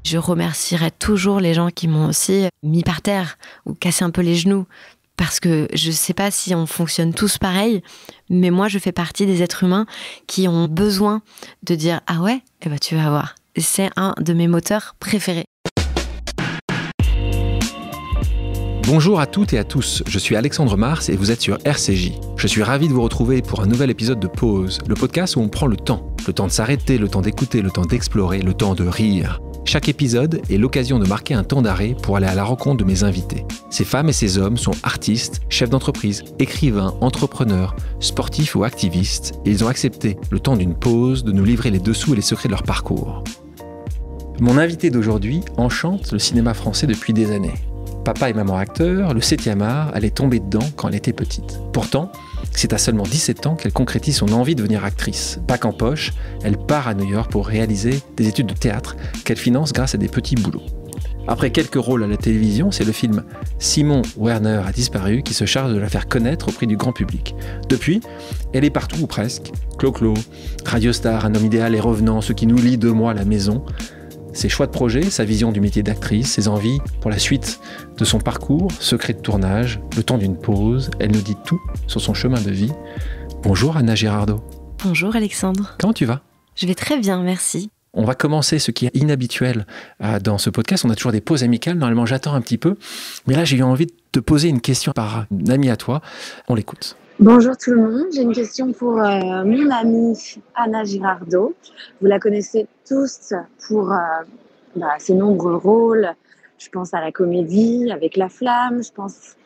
Je remercierai toujours les gens qui m'ont aussi mis par terre ou cassé un peu les genoux. Parce que je sais pas si on fonctionne tous pareil, mais moi je fais partie des êtres humains qui ont besoin de dire « Ah ouais, eh ben tu vas voir ». C'est un de mes moteurs préférés. Bonjour à toutes et à tous, je suis Alexandre Mars et vous êtes sur RCJ. Je suis ravi de vous retrouver pour un nouvel épisode de Pause, le podcast où on prend le temps de s'arrêter, le temps d'écouter, le temps d'explorer, le temps de rire. Chaque épisode est l'occasion de marquer un temps d'arrêt pour aller à la rencontre de mes invités. Ces femmes et ces hommes sont artistes, chefs d'entreprise, écrivains, entrepreneurs, sportifs ou activistes, et ils ont accepté, le temps d'une pause, de nous livrer les dessous et les secrets de leur parcours. Mon invité d'aujourd'hui enchante le cinéma français depuis des années. Papa et maman acteurs, le 7e art, elle est tombée dedans quand elle était petite. Pourtant, c'est à seulement 17 ans qu'elle concrétise son envie de devenir actrice. Bac en poche, elle part à New York pour réaliser des études de théâtre qu'elle finance grâce à des petits boulots. Après quelques rôles à la télévision, c'est le film Simon Werner a disparu qui se charge de la faire connaître auprès du grand public. Depuis, elle est partout ou presque. Clo-Clo, Radio Star, Un homme idéal, Les Revenants, Ce qui nous lie 2 mois à la maison. Ses choix de projet, sa vision du métier d'actrice, ses envies pour la suite de son parcours, secret de tournage, le temps d'une pause, elle nous dit tout sur son chemin de vie. Bonjour Anna Girardot. Bonjour Alexandre. Comment tu vas ? Je vais très bien, merci. On va commencer ce qui est inhabituel dans ce podcast. On a toujours des pauses amicales. Normalement, j'attends un petit peu. Mais là, j'ai eu envie de te poser une question par un ami à toi. On l'écoute. Bonjour tout le monde, j'ai une question pour mon amie Anna Girardot. Vous la connaissez tous pour ses nombreux rôles. Je pense à la comédie avec La Flamme, je pense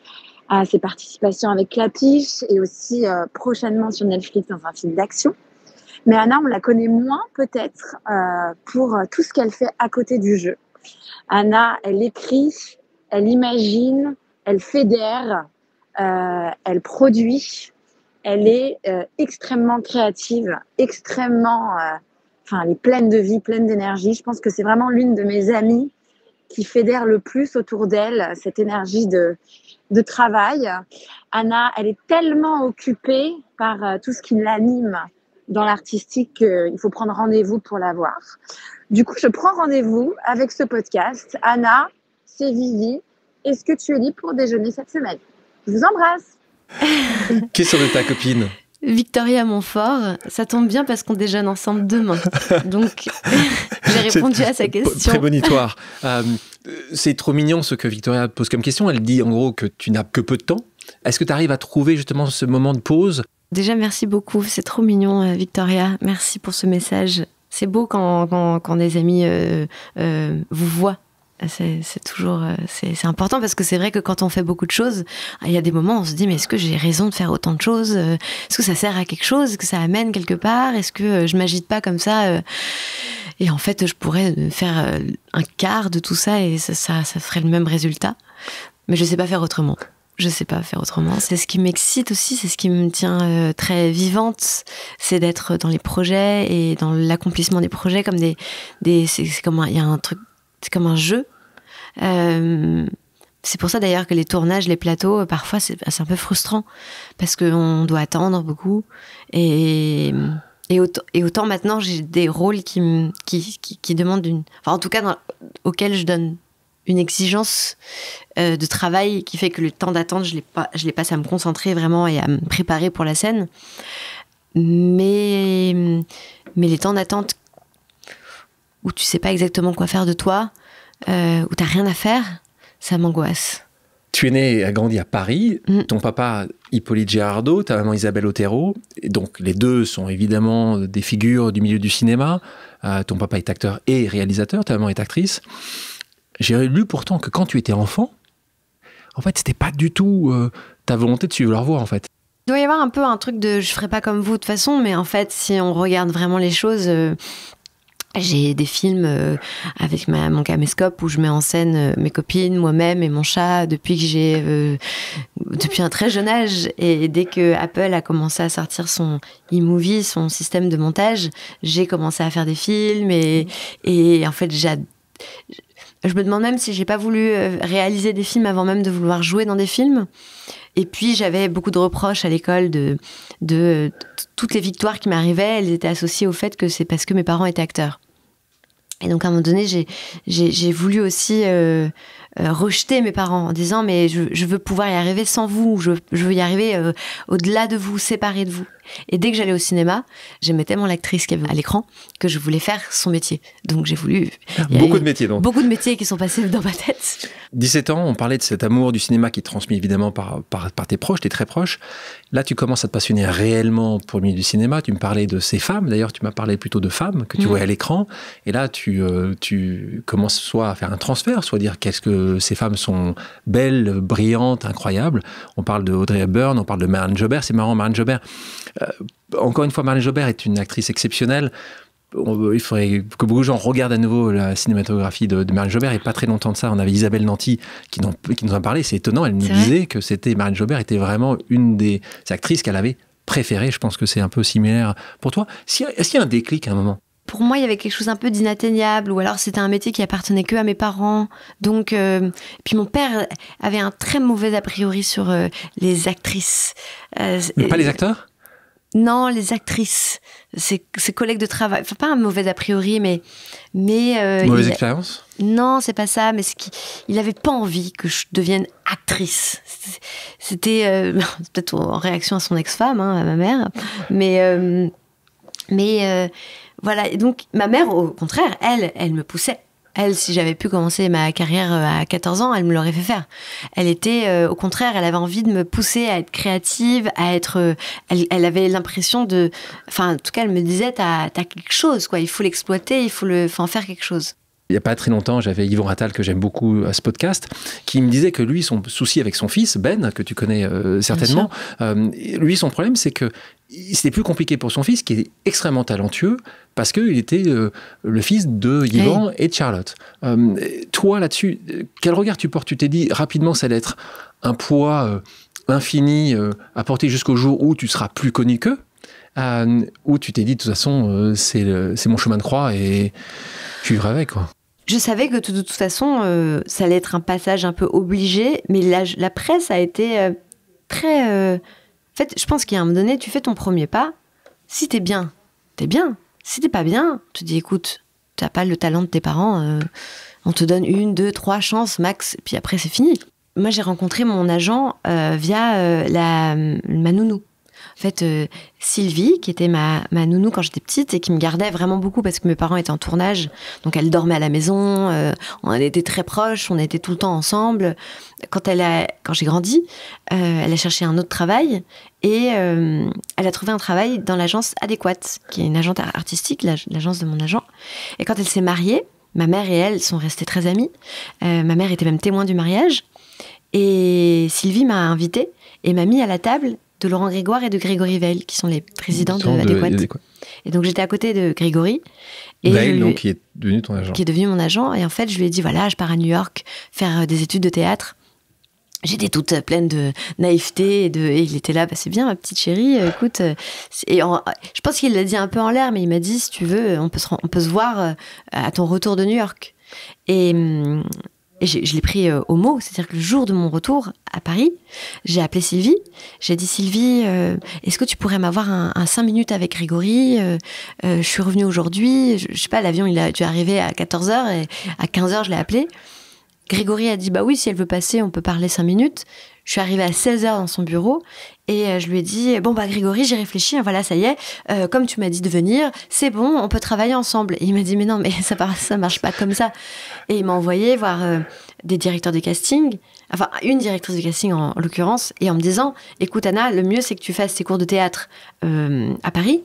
à ses participations avec Clapiche et aussi prochainement sur Netflix dans un film d'action. Mais Anna, on la connaît moins peut-être pour tout ce qu'elle fait à côté du jeu. Anna, elle écrit, elle imagine, elle fédère. Elle produit, elle est extrêmement créative, extrêmement, elle est pleine de vie, pleine d'énergie. Je pense que c'est vraiment l'une de mes amies qui fédère le plus autour d'elle cette énergie de travail. Anna, elle est tellement occupée par tout ce qui l'anime dans l'artistique qu'il faut prendre rendez-vous pour la voir. Du coup, je prends rendez-vous avec ce podcast. Anna, c'est Vivi. Est-ce que tu es libre pour déjeuner cette semaine ? Je vous embrasse. Question de ta copine. Victoria Montfort, ça tombe bien parce qu'on déjeune ensemble demain. Donc, j'ai répondu à sa question. Prémonitoire. C'est trop mignon ce que Victoria pose comme question. Elle dit en gros que tu n'as que peu de temps. Est-ce que tu arrives à trouver justement ce moment de pause ? Déjà, merci beaucoup. C'est trop mignon, Victoria. Merci pour ce message. C'est beau quand des amis vous voient. C'est toujours c'est important parce que c'est vrai que quand on fait beaucoup de choses, il y a des moments où on se dit mais est-ce que j'ai raison de faire autant de choses, est-ce que ça sert à quelque chose, est-ce que ça amène quelque part, est-ce que je m'agite pas comme ça et en fait je pourrais faire un quart de tout ça et ça ferait le même résultat, mais je sais pas faire autrement. C'est ce qui m'excite aussi, c'est ce qui me tient très vivante, c'est d'être dans les projets et dans l'accomplissement des projets comme c'est comme il y a un truc. C'est comme un jeu. C'est pour ça d'ailleurs que les tournages, les plateaux, parfois c'est un peu frustrant parce qu'on doit attendre beaucoup. Et autant maintenant j'ai des rôles qui demandent en tout cas auxquels je donne une exigence de travail qui fait que le temps d'attente je les passe à me concentrer vraiment et à me préparer pour la scène. Mais les temps d'attente où tu sais pas exactement quoi faire de toi, où t'as rien à faire, ça m'angoisse. Tu es né et grandi à Paris, ton papa Hippolyte Girardot, ta maman Isabelle Otero, et donc les deux sont évidemment des figures du milieu du cinéma. Ton papa est acteur et réalisateur, ta maman est actrice. J'ai lu pourtant que quand tu étais enfant, en fait c'était pas du tout ta volonté de suivre leur voie en fait. Il doit y avoir un peu un truc de je ferai pas comme vous de toute façon, mais en fait si on regarde vraiment les choses... J'ai des films avec mon caméscope où je mets en scène mes copines, moi-même et mon chat depuis un très jeune âge. Et dès que Apple a commencé à sortir son e-movie, son système de montage, j'ai commencé à faire des films et en fait je me demande même si j'ai pas voulu réaliser des films avant même de vouloir jouer dans des films. Et puis j'avais beaucoup de reproches à l'école de toutes les victoires qui m'arrivaient, elles étaient associées au fait que c'est parce que mes parents étaient acteurs. Et donc, à un moment donné, j'ai voulu aussi rejeter mes parents en disant mais je veux pouvoir y arriver sans vous, je veux y arriver au-delà de vous, séparé de vous. Et dès que j'allais au cinéma, j'aimais tellement l'actrice qu'il y avait à l'écran que je voulais faire son métier. Donc j'ai voulu... Beaucoup de métiers donc. Beaucoup de métiers qui sont passés dans ma tête. 17 ans, on parlait de cet amour du cinéma qui est transmis évidemment par tes proches, tes très proches. Là, tu commences à te passionner réellement pour le milieu du cinéma. Tu me parlais de ces femmes, d'ailleurs tu m'as parlé plutôt de femmes que tu voyais à l'écran. Et là, tu commences soit à faire un transfert, soit à dire qu'est-ce que ces femmes sont belles, brillantes, incroyables. On parle de Audrey Hepburn, on parle de Marlène Jobert. C'est marrant, Marlène Jobert... encore une fois, Marlène Jobert est une actrice exceptionnelle. Il faudrait que beaucoup de gens regardent à nouveau la cinématographie de Marlène Jobert. Et pas très longtemps de ça, on avait Isabelle Nanty qui nous en parlait. C'est étonnant, elle nous disait que Marlène Jobert était vraiment une des actrices qu'elle avait préférées. Je pense que c'est un peu similaire pour toi. Est-ce qu'il y a un déclic à un moment ? Pour moi, il y avait quelque chose un peu d'inatteignable, ou alors c'était un métier qui appartenait que à mes parents. Donc, puis mon père avait un très mauvais a priori sur les actrices. Pas les acteurs ? Non, les actrices, ses collègues de travail. Enfin, pas un mauvais a priori, mais mauvaise expérience ? Non, c'est pas ça. Mais il avait pas envie que je devienne actrice. C'était peut-être en réaction à son ex-femme, à ma mère. Mais voilà. Et donc, ma mère, au contraire, elle me poussait. Elle, si j'avais pu commencer ma carrière à 14 ans, elle me l'aurait fait faire. Elle était, au contraire, elle avait envie de me pousser à être créative, à être... elle avait l'impression de... Enfin, en tout cas, elle me disait, t'as quelque chose, quoi. Il faut l'exploiter, il faut en faire quelque chose. Il n'y a pas très longtemps, j'avais Yvon Rattal, que j'aime beaucoup à ce podcast, qui me disait que lui, son souci avec son fils, Ben, que tu connais certainement, lui, son problème, c'est que c'était plus compliqué pour son fils, qui est extrêmement talentueux, parce qu'il était le fils de Yvan et de Charlotte. Toi, là-dessus, quel regard tu portes ? Tu t'es dit rapidement, ça allait être un poids infini à porter jusqu'au jour où tu seras plus connu qu'eux, ou tu t'es dit, de toute façon, c'est mon chemin de croix et tu vivras avec, quoi. Je savais que de toute façon, ça allait être un passage un peu obligé, mais la presse a été très... En fait, je pense qu'à un moment donné, tu fais ton premier pas. Si t'es bien, t'es bien. Si t'es pas bien, tu te dis, écoute, t'as pas le talent de tes parents, on te donne 1, 2, 3 chances max, puis après c'est fini. Moi, j'ai rencontré mon agent via ma nounou. En fait, Sylvie, qui était ma nounou quand j'étais petite et qui me gardait vraiment beaucoup parce que mes parents étaient en tournage, donc elle dormait à la maison, on était très proches, on était tout le temps ensemble. Quand j'ai grandi, elle a cherché un autre travail et elle a trouvé un travail dans l'agence Adéquate, qui est une agence artistique, l'agence de mon agent. Et quand elle s'est mariée, ma mère et elle sont restées très amies. Ma mère était même témoin du mariage. Et Sylvie m'a invitée et m'a mis à la table de Laurent Grégoire et de Grégory Veil, qui sont les présidents de Adéquate. Et donc j'étais à côté de Grégory. Et Veil, donc, qui est devenu ton agent. Qui est devenu mon agent. Et en fait, je lui ai dit, voilà, je pars à New York faire des études de théâtre. J'étais toute pleine de naïveté et il était là, bah, c'est bien ma petite chérie, écoute. Je pense qu'il l'a dit un peu en l'air, mais il m'a dit, si tu veux, on peut se voir à ton retour de New York. Et je l'ai pris au mot, c'est-à-dire que le jour de mon retour à Paris, j'ai appelé Sylvie. J'ai dit, Sylvie, est-ce que tu pourrais m'avoir un 5 minutes avec Grégory ? Je suis revenue aujourd'hui, je sais pas, l'avion il a dû arriver à 14h et à 15h je l'ai appelé. Grégory a dit, bah oui, si elle veut passer, on peut parler 5 minutes. Je suis arrivée à 16h dans son bureau et je lui ai dit, bon bah Grégory, j'ai réfléchi, voilà, ça y est, comme tu m'as dit de venir, c'est bon, on peut travailler ensemble. Et il m'a dit, mais non, mais ça marche pas comme ça. Et il m'a envoyé voir des directeurs de casting, enfin une directrice de casting en l'occurrence, et en me disant, écoute Anna, le mieux c'est que tu fasses tes cours de théâtre à Paris.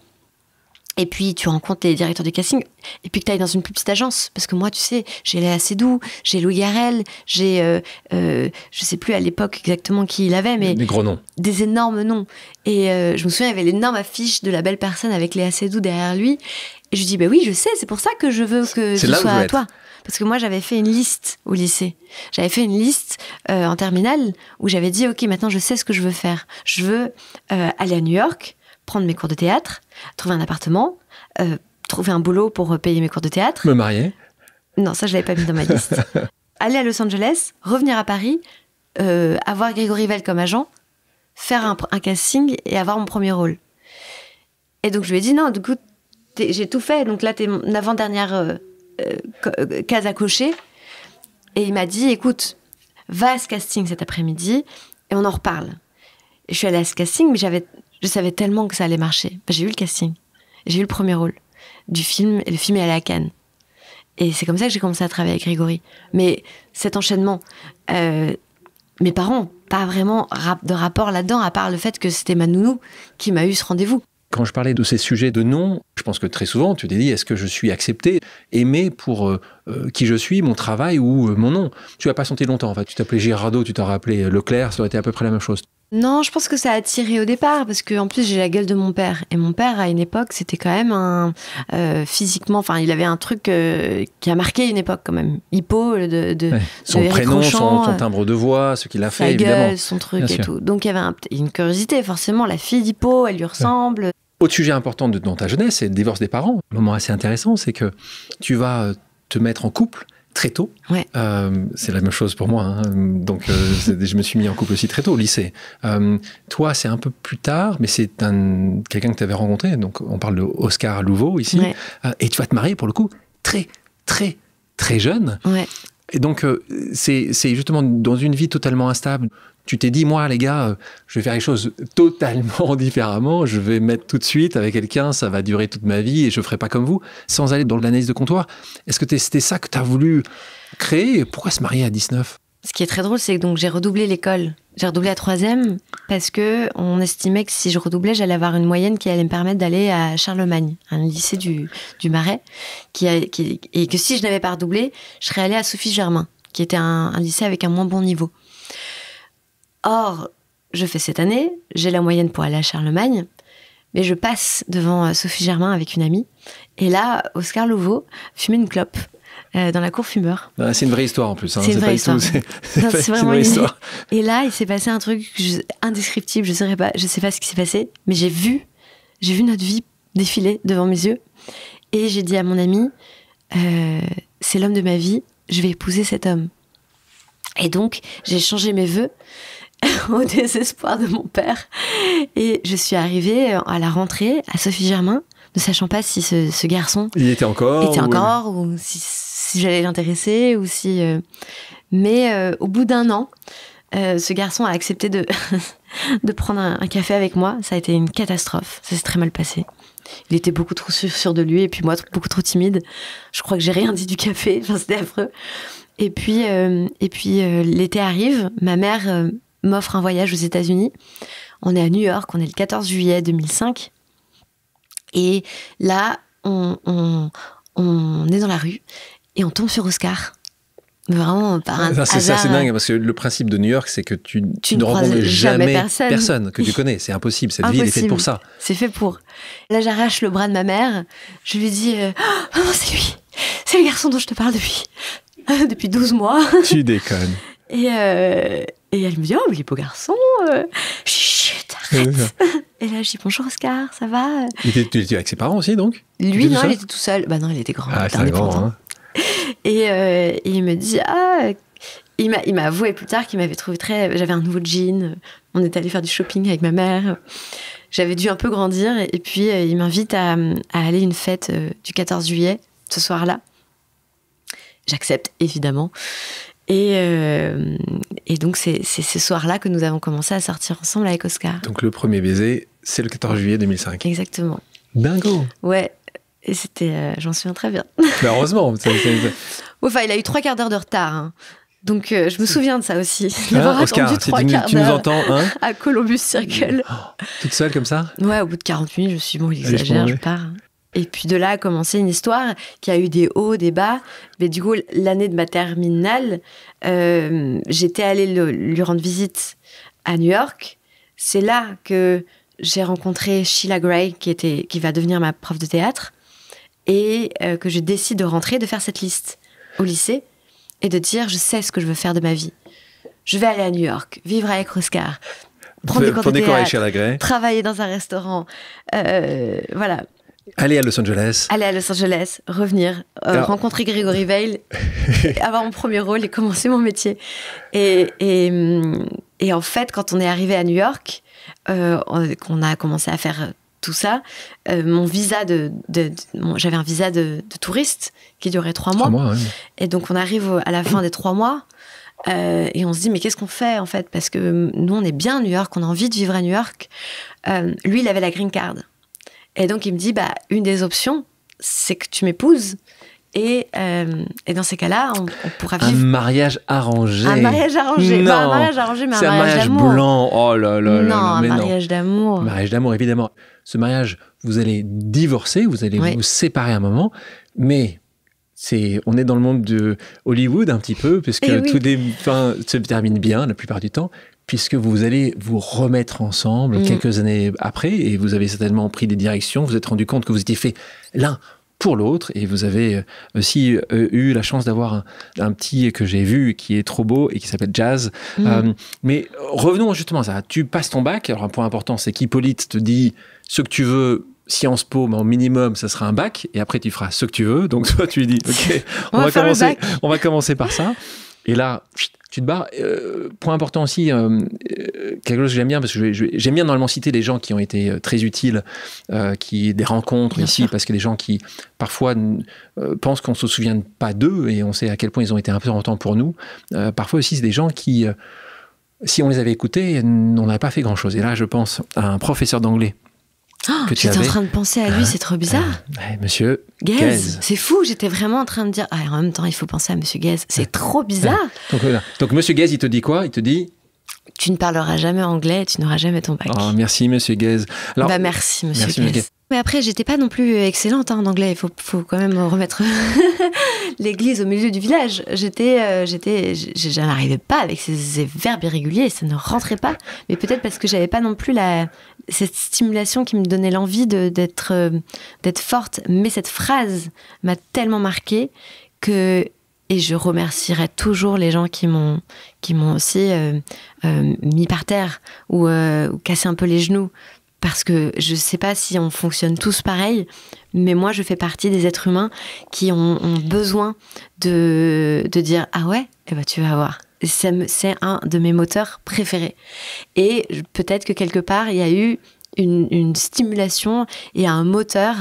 Et puis, tu rencontres les directeurs de casting, et puis que tu ailles dans une plus petite agence. Parce que moi, tu sais, j'ai Léa Seydoux, j'ai Louis Garrel, j'ai, je sais plus à l'époque exactement qui il avait, mais... Des gros noms. Des énormes noms. Et je me souviens, il y avait l'énorme affiche de La Belle Personne avec Léa Seydoux derrière lui. Et je lui dis, bah oui, je sais, c'est pour ça que je veux que je sois à toi. Parce que moi, j'avais fait une liste au lycée. J'avais fait une liste en terminale où j'avais dit, OK, maintenant, je sais ce que je veux faire. Je veux aller à New York, prendre mes cours de théâtre, trouver un appartement, trouver un boulot pour payer mes cours de théâtre. Me marier ? Non, ça, je l'avais pas mis dans ma liste. Aller à Los Angeles, revenir à Paris, avoir Grégory Veil comme agent, faire un casting et avoir mon premier rôle. Et donc, je lui ai dit, non, du coup, j'ai tout fait. Donc là, t'es mon avant-dernière case à cocher. Et il m'a dit, écoute, va à ce casting cet après-midi et on en reparle. Et je suis allée à ce casting, mais je savais tellement que ça allait marcher. J'ai eu le casting. J'ai eu le premier rôle du film, et le film est allé à Cannes. Et c'est comme ça que j'ai commencé à travailler avec Grégory. Mais cet enchaînement, mes parents n'ont pas vraiment de rapport là-dedans, à part le fait que c'était ma nounou qui m'a eu ce rendez-vous. Quand je parlais de ces sujets de nom, je pense que très souvent, tu t'es dit, est-ce que je suis accepté, aimé pour qui je suis, mon travail ou mon nom? Tu n'as pas senti longtemps, en fait. Tu t'appelais Girardot, tu t'en rappelais Leclerc, ça aurait été à peu près la même chose. Non, je pense que ça a attiré au départ, parce qu'en plus, j'ai la gueule de mon père. Et mon père, à une époque, c'était quand même physiquement... Enfin, il avait un truc qui a marqué une époque, quand même. Hippo, son prénom, son timbre de voix, ce qu'il a fait, évidemment. Sa gueule, son truc et tout. Donc, il y avait une curiosité, forcément. La fille d'Hippo, elle lui ressemble. Autre sujet important dans ta jeunesse, c'est le divorce des parents. Un moment assez intéressant, c'est que tu vas te mettre en couple très tôt. Ouais. C'est la même chose pour moi. Hein. Donc, je me suis mis en couple aussi très tôt, au lycée. Toi, c'est un peu plus tard, mais c'est quelqu'un que tu avais rencontré. Donc, on parle de Oscar Louveau ici. Ouais. Et tu vas te marier, pour le coup, très, très, très jeune. Ouais. Et donc, c'est justement dans une vie totalement instable. Tu t'es dit, moi, les gars, je vais faire les choses totalement différemment. Je vais mettre tout de suite avec quelqu'un, ça va durer toute ma vie et je ne ferai pas comme vous, sans aller dans l'analyse de comptoir. Est-ce que c'était ça que tu as voulu créer? Pourquoi se marier à 19? Ce qui est très drôle, c'est que donc, j'ai redoublé l'école. J'ai redoublé à 3e parce qu'on estimait que si je redoublais, j'allais avoir une moyenne qui allait me permettre d'aller à Charlemagne, un lycée du Marais, et que si je n'avais pas redoublé, je serais allée à Sophie Germain, qui était un lycée avec un moins bon niveau. Or, je fais cette année, j'ai la moyenne pour aller à Charlemagne, mais je passe devant Sophie Germain avec une amie, et là, Oscar Louveau fumait une clope dans la cour fumeur. C'est une vraie histoire en plus. Hein. C'est une vraie histoire. C'est vraiment une vraie histoire. Et là, il s'est passé un truc indescriptible, je sais pas ce qui s'est passé, mais j'ai vu notre vie défiler devant mes yeux, et j'ai dit à mon ami, c'est l'homme de ma vie, je vais épouser cet homme. Et donc, j'ai changé mes vœux au désespoir de mon père. Et je suis arrivée à la rentrée à Sophie Germain, ne sachant pas si ce garçon... Il était encore ou si j'allais l'intéresser, ou si... Mais au bout d'1 an, ce garçon a accepté de prendre un café avec moi. Ça a été une catastrophe. Ça s'est très mal passé. Il était beaucoup trop sûr de lui, et puis moi, beaucoup trop timide. Je crois que j'ai rien dit du café. Enfin, c'était affreux. Et puis l'été arrive, ma mère m'offre un voyage aux États-Unis. On est à New York, on est le 14 juillet 2005. Et là, on est dans la rue et on tombe sur Oscar. Vraiment, par un hasard. C'est assez dingue, parce que le principe de New York, c'est que tu ne rencontres jamais personne que tu connais. C'est impossible. Cette ville est faite pour ça. C'est fait pour. Là, j'arrache le bras de ma mère. Je lui dis oh, non, c'est lui. C'est le garçon dont je te parle depuis 12 mois. Tu déconnes. Et elle me dit, oh, mais il est beau garçon. Chut, arrête. Et là, je dis, bonjour Oscar, ça va? Tu étais avec ses parents aussi, donc? Lui, non, il était tout seul. Bah non, il était grand. Ah, c'est grand, hein. Et il me dit, il m'a avoué plus tard qu'il m'avait trouvé j'avais un nouveau jean. On est allé faire du shopping avec ma mère. J'avais dû un peu grandir. Et puis, il m'invite à aller à une fête du 14 juillet, ce soir-là. J'accepte, évidemment. Et donc, c'est ce soir-là que nous avons commencé à sortir ensemble avec Oscar. Donc, le premier baiser, c'est le 14 juillet 2005. Exactement. Dingo. Ouais. Et c'était... j'en souviens très bien. Mais heureusement. Enfin, il a eu 3 quarts d'heure de retard. Hein. Donc, je me souviens de ça aussi. Oscar, si tu nous entends, hein, à Columbus Circle. Toute seule comme ça? Ouais, au bout de 40 minutes, je me suis dit, bon, il exagère, je pars. Et puis de là a commencé une histoire qui a eu des hauts, des bas. Mais du coup, l'année de ma terminale, j'étais allée lui rendre visite à New York. C'est là que j'ai rencontré Sheila Gray, qui va devenir ma prof de théâtre, et que je décide de rentrer, de faire cette liste au lycée, et de dire, je sais ce que je veux faire de ma vie. Je vais aller à New York, vivre avec Oscar, prendre des cours de théâtre, travailler dans un restaurant, voilà. Aller à Los Angeles, revenir, rencontrer Grégory Veil, avoir mon premier rôle et commencer mon métier. Et en fait, quand on est arrivé à New York, qu'on a commencé à faire tout ça, mon visa j'avais un visa de touriste qui durait 3 mois. 3 mois, ouais. Et donc, on arrive à la fin des 3 mois et on se dit, mais qu'est-ce qu'on fait, en fait? Parce que nous, on est bien à New York, on a envie de vivre à New York. Lui, il avait la green card. Et donc, il me dit, une des options, c'est que tu m'épouses. Et dans ces cas-là, on pourra vivre... Un mariage arrangé. Un mariage arrangé. Non. Un mariage arrangé, mais c'est un mariage d'amour. Blanc. Oh là là non, là. Un mariage d'amour. Un mariage d'amour, évidemment. Ce mariage, vous allez divorcer, vous allez vous séparer un moment, mais... on est dans le monde de Hollywood un petit peu, puisque tout se termine bien la plupart du temps, puisque vous allez vous remettre ensemble quelques années après, et vous avez certainement pris des directions, vous vous êtes rendu compte que vous étiez fait l'un pour l'autre, et vous avez aussi eu la chance d'avoir un petit que j'ai vu qui est trop beau et qui s'appelle Jazz. Mais revenons justement à ça. Tu passes ton bac. Alors un point important, c'est qu'Hippolyte te dit ce que tu veux. Sciences Po, mais en minimum, ça sera un bac, et après tu feras ce que tu veux. Donc toi, tu lui dis, ok, on va commencer par ça. Et là, tu te barres. Point important aussi, quelque chose que j'aime bien, parce que j'aime bien normalement citer les gens qui ont été très utiles, des rencontres bien ici, sûr. Parce que des gens qui parfois pensent qu'on ne se souvient pas d'eux, et on sait à quel point ils ont été importants pour nous. Parfois aussi, c'est des gens qui, si on les avait écoutés, on n'aurait pas fait grand-chose. Et là, je pense à un professeur d'anglais. J'étais en train de penser à lui, c'est trop bizarre. Monsieur Guez. C'est fou, j'étais vraiment en train de dire, en même temps, il faut penser à Monsieur Guez. C'est trop bizarre. Donc Monsieur Guez, il te dit quoi? Il te dit... Tu ne parleras jamais anglais et tu n'auras jamais ton bac. Oh, merci, Monsieur Guez. Alors, merci, Monsieur Guez. Mais après, j'étais pas non plus excellente en anglais. Il faut quand même remettre l'église au milieu du village. Je n'arrivais pas avec ces verbes irréguliers. Ça ne rentrait pas. Mais peut-être parce que j'avais pas non plus cette stimulation qui me donnait l'envie d'être forte. Mais cette phrase m'a tellement marquée que... Et je remercierai toujours les gens qui m'ont aussi mis par terre ou cassé un peu les genoux. Parce que je ne sais pas si on fonctionne tous pareil, mais moi, je fais partie des êtres humains qui ont besoin de dire « Ah ouais, eh ben, tu vas voir ». C'est un de mes moteurs préférés. Et peut-être que quelque part, il y a eu une stimulation et un moteur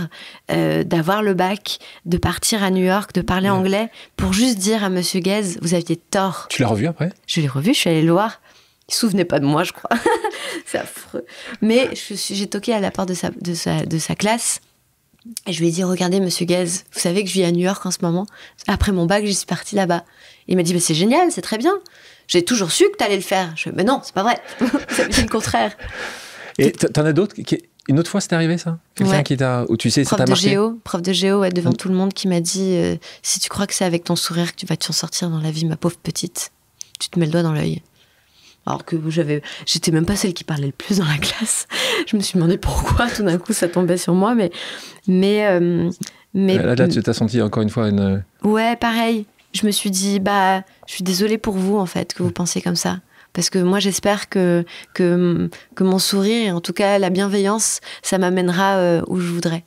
d'avoir le bac, de partir à New York, de parler anglais, pour juste dire à Monsieur Guez, vous aviez tort. Tu l'as revu après? Je l'ai revu, je suis allée le voir. Il ne se souvenait pas de moi, je crois. C'est affreux. Mais j'ai toqué à la porte de sa classe et je lui ai dit, regardez, Monsieur Guez, vous savez que je vis à New York en ce moment. Après mon bac, je suis partie là-bas. Il m'a dit, c'est génial, c'est très bien. J'ai toujours su que tu allais le faire. Je lui ai dit, mais non, c'est pas vrai. Ça veut dire le contraire. Et t'en as d'autres Une autre fois, c'est arrivé, ça? Quelqu'un qui t'a... Ou tu sais, ça t'a marqué? Prof de géo, devant tout le monde, qui m'a dit, si tu crois que c'est avec ton sourire que tu vas t'en sortir dans la vie, ma pauvre petite, tu te mets le doigt dans l'œil. Alors que j'étais même pas celle qui parlait le plus dans la classe. Je me suis demandé pourquoi tout d'un coup ça tombait sur moi, mais là, tu t'as senti encore une fois une... Ouais, pareil. Je me suis dit, je suis désolée pour vous en fait que vous pensiez comme ça, parce que moi j'espère que mon sourire et en tout cas la bienveillance, ça m'amènera où je voudrais.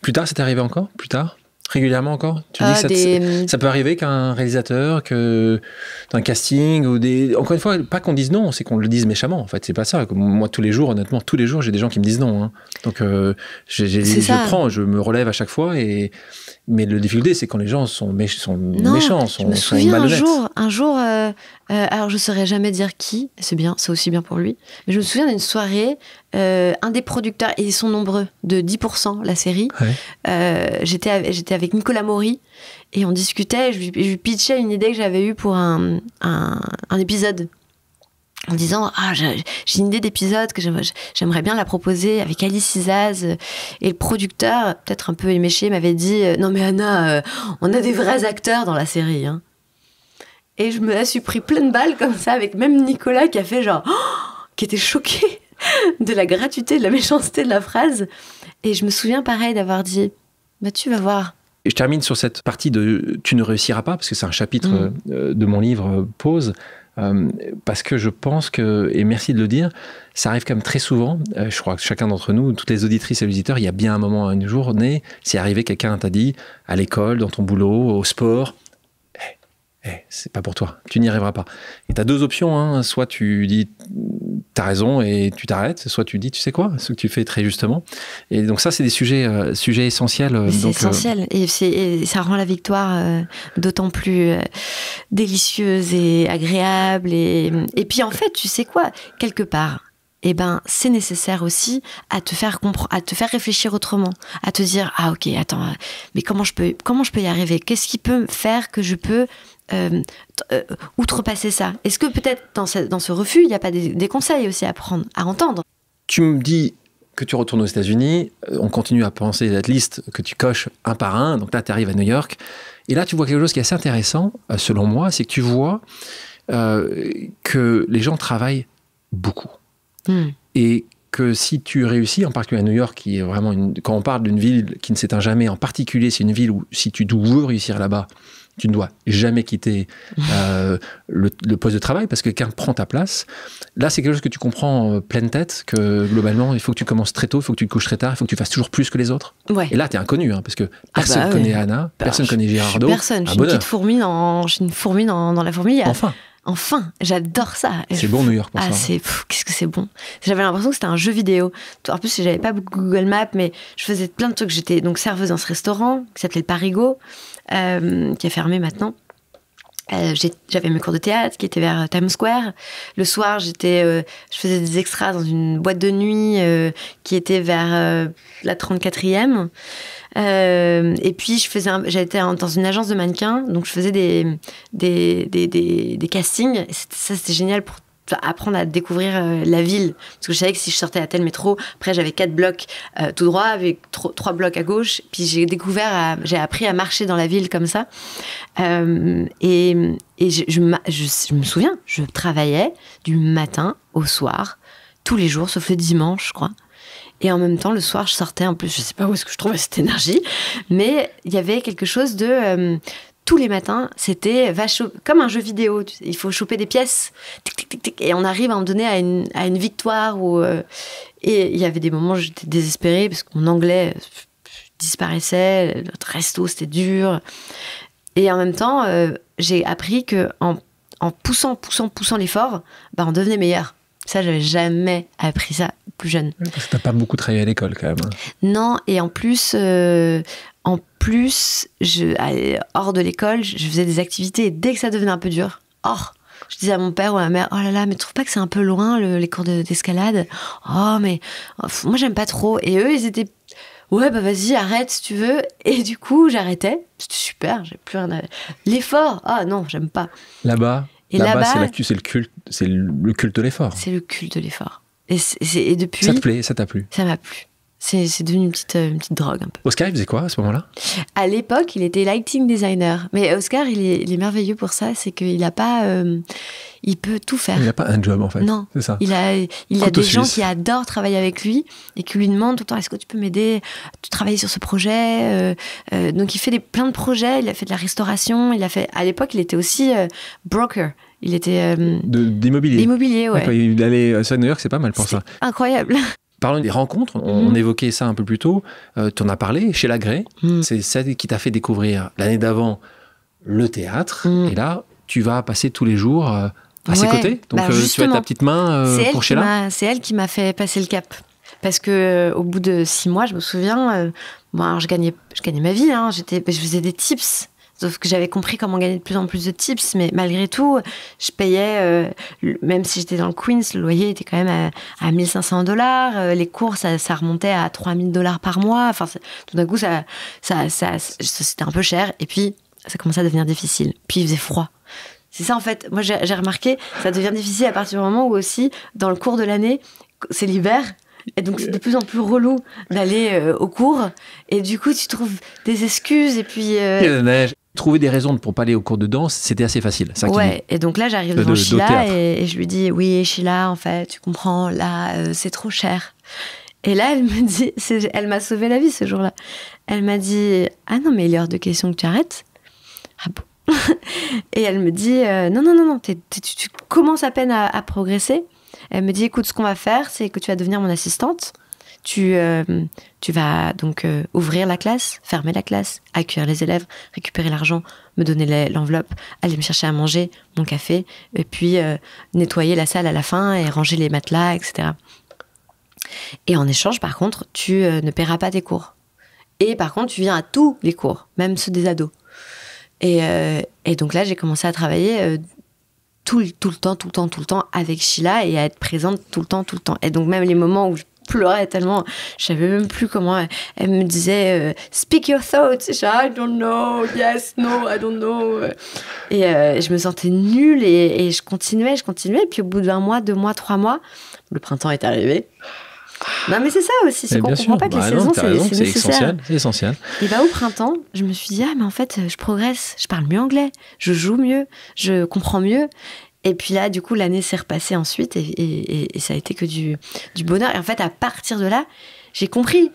Plus tard, c'est arrivé encore? Plus tard? Régulièrement encore? Tu dis que ça peut arriver qu'un réalisateur, d'un casting, ou encore une fois, pas qu'on dise non, c'est qu'on le dise méchamment. En fait, c'est pas ça. Moi, tous les jours, honnêtement, j'ai des gens qui me disent non. Hein. Donc, je me relève à chaque fois. Mais le difficulté, c'est quand les gens sont méchants, sont malhonnêtes. Un jour, alors je saurais jamais dire qui, c'est aussi bien pour lui, mais je me souviens d'une soirée, un des producteurs, et ils sont nombreux, de 10%, la série, j'étais avec Nicolas Maury, et on discutait, je lui pitchais une idée que j'avais eue pour un épisode, en disant j'ai une idée d'épisode que j'aimerais bien la proposer avec Alice Isaz, et le producteur, peut-être un peu éméché, m'avait dit non mais Anna, on a des vrais acteurs dans la série, hein. Et je me la suis pris plein de balles comme ça, avec même Nicolas qui a fait qui était choqué de la gratuité, de la méchanceté de la phrase. Et je me souviens pareil d'avoir dit tu vas voir. Et je termine sur cette partie de tu ne réussiras pas, parce que c'est un chapitre de mon livre Pause. Parce que je pense que, et merci de le dire, ça arrive quand même très souvent, je crois que chacun d'entre nous, toutes les auditrices et auditeurs, il y a bien un moment, une journée, c'est arrivé, quelqu'un t'a dit, à l'école, dans ton boulot, au sport, c'est pas pour toi, tu n'y arriveras pas. Et tu as deux options, hein. Soit tu dis t'as raison et tu t'arrêtes, soit tu dis tu sais quoi, ce que tu fais très justement. Et donc ça, c'est des sujets essentiels. C'est essentiel et ça rend la victoire d'autant plus délicieuse et agréable. Et puis en fait, tu sais quoi, quelque part, eh ben, c'est nécessaire aussi à te faire réfléchir autrement, à te dire ah ok attends, mais comment je peux y arriver, qu'est-ce qui peut faire que je peux outrepasser ça. Est-ce que peut-être dans ce refus il n'y a pas des conseils aussi à prendre, à entendre? Tu me dis que tu retournes aux États-Unis, on continue à penser cette liste que tu coches un par un, donc là tu arrives à New York et là tu vois quelque chose qui est assez intéressant selon moi, c'est que tu vois que les gens travaillent beaucoup. Et que si tu réussis, en particulier à New York, qui est vraiment quand on parle d'une ville qui ne s'éteint jamais, en particulier, c'est une ville où si tu veux réussir là-bas, tu ne dois jamais quitter le poste de travail parce que quelqu'un prend ta place. Là, c'est quelque chose que tu comprends pleine tête, que globalement, il faut que tu commences très tôt, il faut que tu te couches très tard, il faut que tu fasses toujours plus que les autres. Ouais. Et là, tu es inconnu, hein, parce que personne ne connaît Anna, personne ne connaît Girardot. Personne, je suis une petite fourmi dans la fourmilière. Enfin, j'adore ça. C'est bon New York pour ça. Qu'est-ce que c'est bon. J'avais l'impression que c'était un jeu vidéo. En plus, j'avais pas beaucoup Google Maps, mais je faisais plein de trucs. J'étais donc serveuse dans ce restaurant qui s'appelait le Parigo, qui a fermé maintenant. J'avais mes cours de théâtre qui étaient vers Times Square. Le soir, je faisais des extras dans une boîte de nuit qui était vers la 34e. Et puis j'étais dans une agence de mannequins, donc je faisais des castings. C'était génial pour apprendre à découvrir la ville, parce que je savais que si je sortais à tel métro, après j'avais 4 blocs tout droit avec 3 blocs à gauche, puis j'ai appris à marcher dans la ville comme ça. Et je me souviens, je travaillais du matin au soir tous les jours sauf le dimanche, je crois. Et en même temps, le soir, je sortais. En plus, je sais pas où est-ce que je trouvais cette énergie, mais il y avait quelque chose de tous les matins, c'était comme un jeu vidéo. Il faut choper des pièces, tic, tic, tic, tic, et on arrive à en donner à une victoire. Et il y avait des moments où j'étais désespérée parce que mon anglais disparaissait, notre resto c'était dur. Et en même temps, j'ai appris que en poussant l'effort, on devenait meilleur. Ça, j'avais jamais appris ça plus jeune. Parce que t'as pas beaucoup travaillé à l'école, quand même. Non, et en plus, hors de l'école, je faisais des activités. Et dès que ça devenait un peu dur, je disais à mon père ou à ma mère, oh là là, mais tu trouves pas que c'est un peu loin, les cours d'escalade? Moi, j'aime pas trop. Et eux, ils étaient, ouais, vas-y, arrête si tu veux. Et du coup, j'arrêtais. C'était super, j'ai plus rien à... L'effort, non, j'aime pas. Là-bas, c'est l'actu, c'est le culte de l'effort. C'est le culte de l'effort. Et depuis... Ça te plaît, ça t'a plu? Ça m'a plu. C'est devenu une petite drogue un peu. Oscar, il faisait quoi à ce moment-là? À l'époque, il était lighting designer. Mais Oscar, il est merveilleux pour ça. C'est qu'il n'a pas... il peut tout faire. Il n'a pas un job, en fait. Non. C'est ça. Il a des gens qui adorent travailler avec lui et qui lui demandent tout le temps, est-ce que tu peux m'aider à travailler sur ce projet? Donc, il fait plein de projets. Il a fait de la restauration. À l'époque, il était aussi broker. Il était... d'immobilier. D'immobilier, ouais. Il allait à New York, c'est pas mal pour ça. Incroyable. Parlons des rencontres, on évoquait ça un peu plus tôt, tu en as parlé, chez Lagré, c'est celle qui t'a fait découvrir l'année d'avant le théâtre, et là, tu vas passer tous les jours à ses côtés, donc tu as ta petite main pour Sheila. C'est elle qui m'a fait passer le cap, parce que au bout de 6 mois, je me souviens, alors je gagnais ma vie, hein, je faisais des tips. Sauf que j'avais compris comment gagner de plus en plus de tips, mais malgré tout, je payais, même si j'étais dans le Queens, le loyer était quand même à $1 500. Les cours, ça remontait à $3 000 par mois. Enfin, tout d'un coup, c'était un peu cher. Et puis, ça commençait à devenir difficile. Puis, il faisait froid. C'est ça, en fait. Moi, j'ai remarqué, ça devient difficile à partir du moment où aussi, dans le cours de l'année, c'est l'hiver. Et donc, c'est de plus en plus relou d'aller au cours. Et du coup, tu trouves des excuses. Et puis... Il y a la neige. Trouver des raisons pour pas aller au cours de danse, c'était assez facile. Ça ouais, et donc là, j'arrive devant Sheila et je lui dis, oui, Sheila, en fait, tu comprends, là, c'est trop cher. Et là, elle me dit, elle m'a sauvé la vie ce jour-là. Elle m'a dit, ah non, mais il est hors de question que tu arrêtes. Ah bon? Et elle me dit, non, tu commences à peine à progresser. Elle me dit, écoute, ce qu'on va faire, c'est que tu vas devenir mon assistante. tu vas donc ouvrir la classe, fermer la classe, accueillir les élèves, récupérer l'argent, me donner l'enveloppe, aller me chercher à manger, mon café, et puis nettoyer la salle à la fin et ranger les matelas, etc. Et en échange, par contre, tu ne paieras pas tes cours. Et par contre, tu viens à tous les cours, même ceux des ados. Et donc là, j'ai commencé à travailler tout le temps avec Sheila et à être présente tout le temps. Et donc même les moments où je pleurais tellement, je savais même plus comment elle me disait speak your thoughts. Et je disais, I don't know, yes, no, I don't know. Et je me sentais nulle et je continuais. Et puis au bout d'1 mois, 2 mois, 3 mois, le printemps est arrivé. Non mais c'est ça aussi, c'est qu'on comprend pas que les saisons c'est nécessaire. C'est essentiel. Et au printemps, je me suis dit mais en fait je progresse, je parle mieux anglais, je joue mieux, je comprends mieux. Et puis là du coup l'année s'est repassée ensuite et ça a été que du bonheur. Et en fait à partir de là, j'ai compris.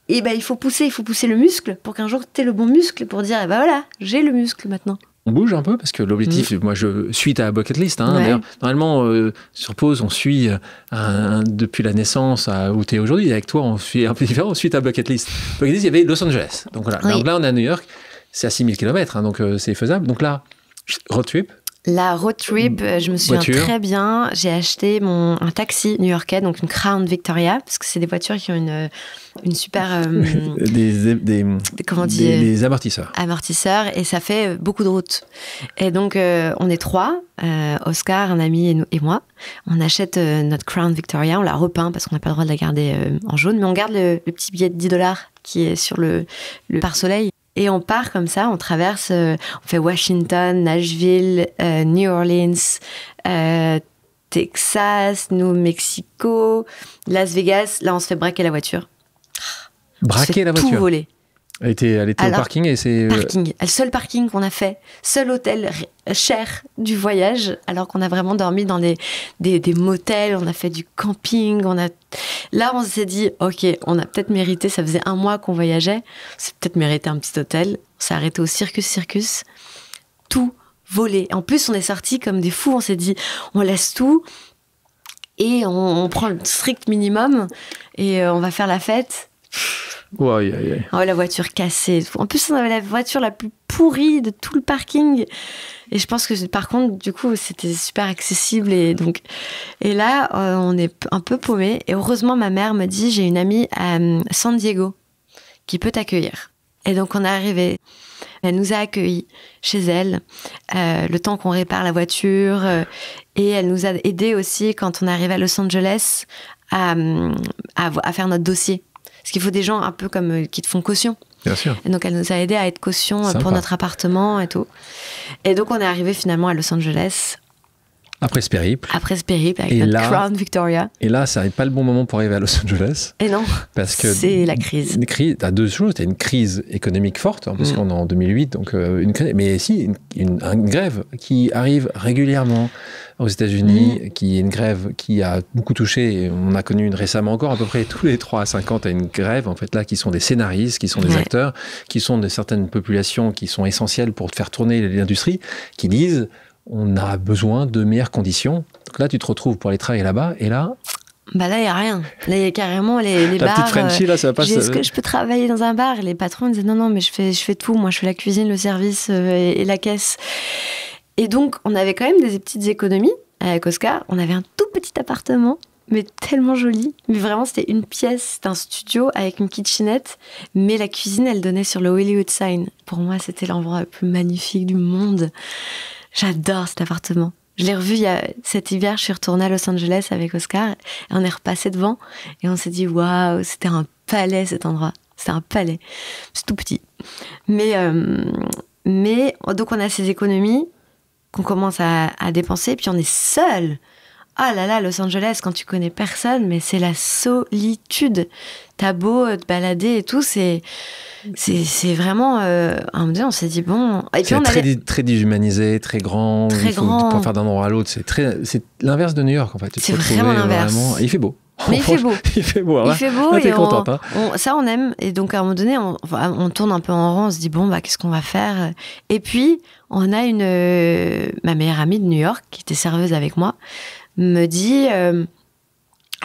Et il faut pousser le muscle pour qu'un jour tu aies le bon muscle pour dire voilà, j'ai le muscle maintenant. On bouge un peu parce que l'objectif, moi je suis ta bucket list. D'ailleurs, normalement, sur Pause, on suit depuis la naissance où tu es aujourd'hui. Avec toi, on suit un peu différent, on suit ta bucket list. Bucket list, il y avait Los Angeles. Donc voilà. Donc là, on est à New York, c'est à 6000 km, donc c'est faisable. Donc là, road trip. La road trip, je me souviens très bien. J'ai acheté un taxi new-yorkais, donc une Crown Victoria, parce que c'est des voitures qui ont une super... des amortisseurs. Amortisseurs, et ça fait beaucoup de route. Et donc, on est 3, Oscar, un ami et moi. On achète notre Crown Victoria, on la repeint parce qu'on n'a pas le droit de la garder en jaune, mais on garde le petit billet de $10 qui est sur le pare-soleil. Et on part comme ça, on traverse, on fait Washington, Nashville, New Orleans, Texas, New Mexico, Las Vegas. Là, on se fait braquer la voiture. Braquer la voiture. Tout voler. Elle était au parking et c'est... Parking. Le seul parking qu'on a fait, seul hôtel cher du voyage, alors qu'on a vraiment dormi dans des motels, on a fait du camping, Là, on s'est dit, ok, on a peut-être mérité, ça faisait 1 mois qu'on voyageait, on s'est peut-être mérité un petit hôtel. On s'est arrêté au Circus. Tout volé. En plus, on est sortis comme des fous, on s'est dit, on laisse tout et on prend le strict minimum et on va faire la fête. Ouais. Oh, la voiture cassée. En plus, on avait la voiture la plus pourrie de tout le parking. Et je pense que, par contre, du coup, c'était super accessible. Et là, on est un peu paumé. Et heureusement, ma mère me dit, j'ai une amie à San Diego qui peut t'accueillir. Et donc, on est arrivé. Elle nous a accueillis chez elle, le temps qu'on répare la voiture. Et elle nous a aidés aussi quand on est arrivé à Los Angeles à faire notre dossier. Parce qu'il faut des gens un peu comme qui te font caution. Bien sûr. Et donc, elle nous a aidés à être caution pour notre appartement et tout. Et donc, on est arrivé finalement à Los Angeles. Après ce périple, avec notre Crown Victoria. Et là, ça n'est pas le bon moment pour arriver à Los Angeles. Et non, parce que c'est la crise. T'as 2 choses. T'as une crise économique forte, parce qu'on est en 2008, donc mais si, une grève qui arrive régulièrement aux États-Unis, qui est une grève qui a beaucoup touché, et on a connu une récemment encore, à peu près tous les 3 à 5 ans, t'as une grève, en fait, là, qui sont des scénaristes, qui sont des acteurs, qui sont de certaines populations qui sont essentielles pour faire tourner l'industrie, qui disent... On a besoin de meilleures conditions. Donc là, tu te retrouves pour aller travailler là-bas, et là... Là, il n'y a rien. Là, il y a carrément les bars... La petite Frenchie, là, ça va pas... Est-ce que je peux travailler dans un bar? Et les patrons disaient, non, mais je fais tout. Moi, je fais la cuisine, le service et la caisse. Et donc, on avait quand même des petites économies avec Oscar. On avait un tout petit appartement, mais tellement joli. Mais vraiment, c'était une pièce, c'était un studio avec une kitchenette. Mais la cuisine, elle donnait sur le Hollywood Sign. Pour moi, c'était l'endroit le plus magnifique du monde. J'adore cet appartement. Je l'ai revu cet hiver, je suis retournée à Los Angeles avec Oscar et on est repassé devant et on s'est dit waouh, c'était un palais cet endroit. C'était un palais. C'est tout petit. Mais donc on a ces économies qu'on commence à dépenser puis on est seul. Ah là là, Los Angeles, quand tu connais personne, mais c'est la solitude. T'as beau te balader et tout, c'est vraiment... on s'est dit, bon... Et puis très déshumanisé, très grand. Très grand. Pour faire d'un endroit à l'autre, c'est l'inverse de New York, en fait. C'est vraiment l'inverse. Et il fait beau. Mais il fait beau. Il fait beau. Il fait beau. Là, t'es contente. Ça, on aime. Et donc, à un moment donné, on tourne un peu en rond. On se dit, bon, qu'est-ce qu'on va faire? Et puis, on a ma meilleure amie de New York, qui était serveuse avec moi, me dit...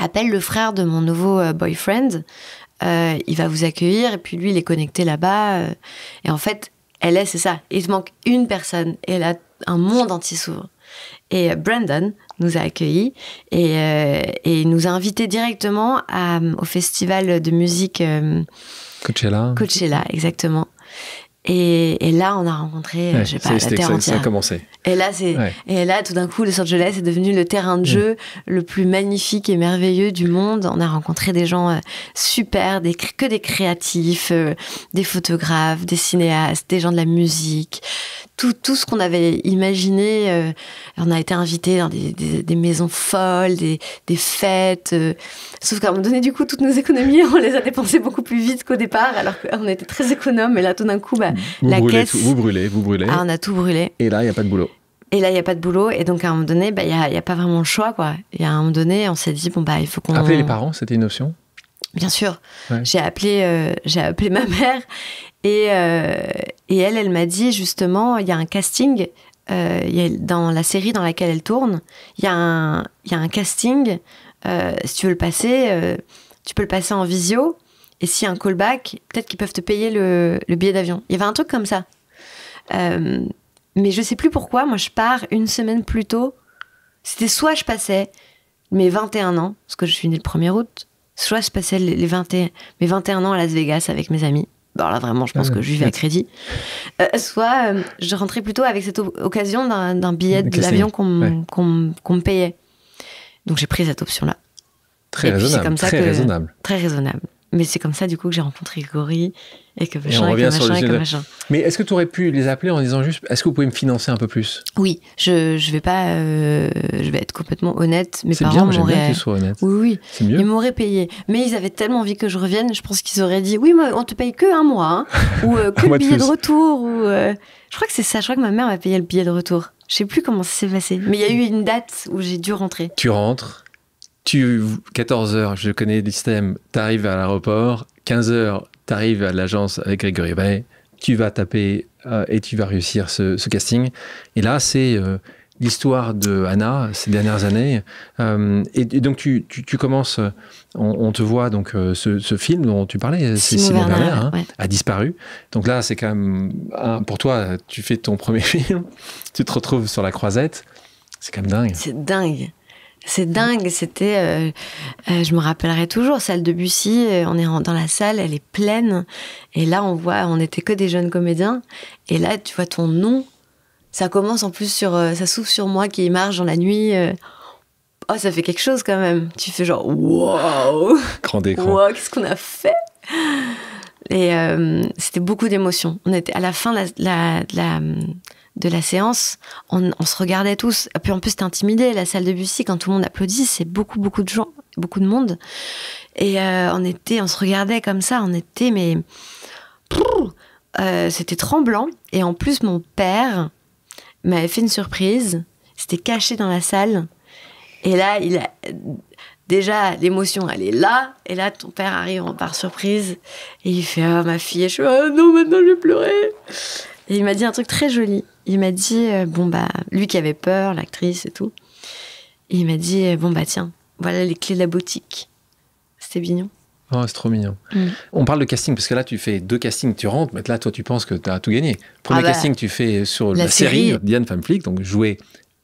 appelle le frère de mon nouveau boyfriend, il va vous accueillir, et puis lui, il est connecté là-bas. Et en fait, c'est ça. Il te manque une personne, et là, un monde entier s'ouvre. Et Brandon nous a accueillis, et il nous a invités directement au festival de musique Coachella. Coachella, exactement. Et là, on a rencontré, Ouais, je sais pas, la terre entière. Ça a commencé. Et là, tout d'un coup, Los Angeles est devenu le terrain de jeu le plus magnifique et merveilleux du monde. On a rencontré des gens super, que des créatifs, des photographes, des cinéastes, des gens de la musique. Tout ce qu'on avait imaginé. On a été invités dans des maisons folles, des fêtes. Sauf qu'à un moment donné, du coup, toutes nos économies, on les a dépensées beaucoup plus vite qu'au départ, alors qu'on était très économes. Et là, tout d'un coup, vous brûlez. Ah, on a tout brûlé. Et là, il n'y a pas de boulot. Et donc, à un moment donné, il n'y a pas vraiment le choix, quoi. Et à un moment donné, on s'est dit, il faut qu'on... Appeler les parents, c'était une option? Bien sûr. Ouais. J'ai appelé ma mère, et elle m'a dit, justement, il y a un casting, dans la série dans laquelle elle tourne, il y a un casting, si tu veux le passer, tu peux le passer en visio, et s'il y a un callback, peut-être qu'ils peuvent te payer le billet d'avion. Il y avait un truc comme ça. Mais je sais plus pourquoi, moi je pars une semaine plus tôt. C'était soit je passais mes 21 ans, parce que je suis née le 1er août, soit je passais mes 21 ans à Las Vegas avec mes amis. Bon là vraiment, je pense que je vivais à crédit. Soit je rentrais plutôt avec cette occasion d'un billet d'avion qu'on me payait. Donc j'ai pris cette option-là. Très raisonnable. Très raisonnable. Mais c'est comme ça, du coup, que j'ai rencontré Grégory et que machin, et que machin. Mais est-ce que tu aurais pu les appeler en disant juste, est-ce que vous pouvez me financer un peu plus? Oui, je vais pas... je vais être complètement honnête. Mes parents m'auraient... C'est bien que tu sois honnête. Oui. C'est mieux. Ils m'auraient payé. Mais ils avaient tellement envie que je revienne, je pense qu'ils auraient dit, oui, mais on te paye que un mois, ou que le billet de retour, ou... Je crois que c'est ça, je crois que ma mère m'a payé le billet de retour. Je sais plus comment ça s'est passé. Mais il y a eu une date où j'ai dû rentrer. Tu rentres, 14h, je connais le système, t'arrives à l'aéroport, 15h, t'arrives à l'agence avec Grégory Bay, tu vas taper et tu vas réussir ce casting. Et là, c'est l'histoire de Anna ces dernières années. Et donc, tu commences, on te voit, donc, ce film dont tu parlais, c'est Simon Werner, a disparu. Donc là, c'est quand même, pour toi, tu fais ton premier film, tu te retrouves sur la croisette, c'est quand même dingue. C'est dingue. C'est dingue, c'était... je me rappellerai toujours, salle de Bussy, on est dans la salle, elle est pleine, et là on n'était que des jeunes comédiens, et là tu vois ton nom, ça commence en plus ça s'ouvre sur moi qui marche dans la nuit, oh ça fait quelque chose quand même, tu fais genre waouh, grand écran, wow, qu'est-ce qu'on a fait, et c'était beaucoup d'émotions. On était à la fin de la séance, on se regardait tous. Et puis en plus, t'es intimidé. La salle de Bussy, quand tout le monde applaudit, c'est beaucoup de gens, beaucoup de monde. Et on se regardait comme ça. C'était tremblant. Et en plus, mon père m'avait fait une surprise. C'était caché dans la salle. Et là, déjà, l'émotion, elle est là. Et là, ton père arrive par surprise. Et il fait « Ah, ma fille !» Et je suis « Ah non, maintenant je vais pleurer !» Et il m'a dit un truc très joli. Il m'a dit, lui qui avait peur, l'actrice et tout, et il m'a dit, tiens, voilà les clés de la boutique. C'était mignon. Oh, c'est trop mignon. On parle de casting, parce que là, tu fais 2 castings, tu rentres, mais là, toi, tu penses que tu as tout gagné. Premier casting, tu fais sur la série Diane Femme Flic, donc jouée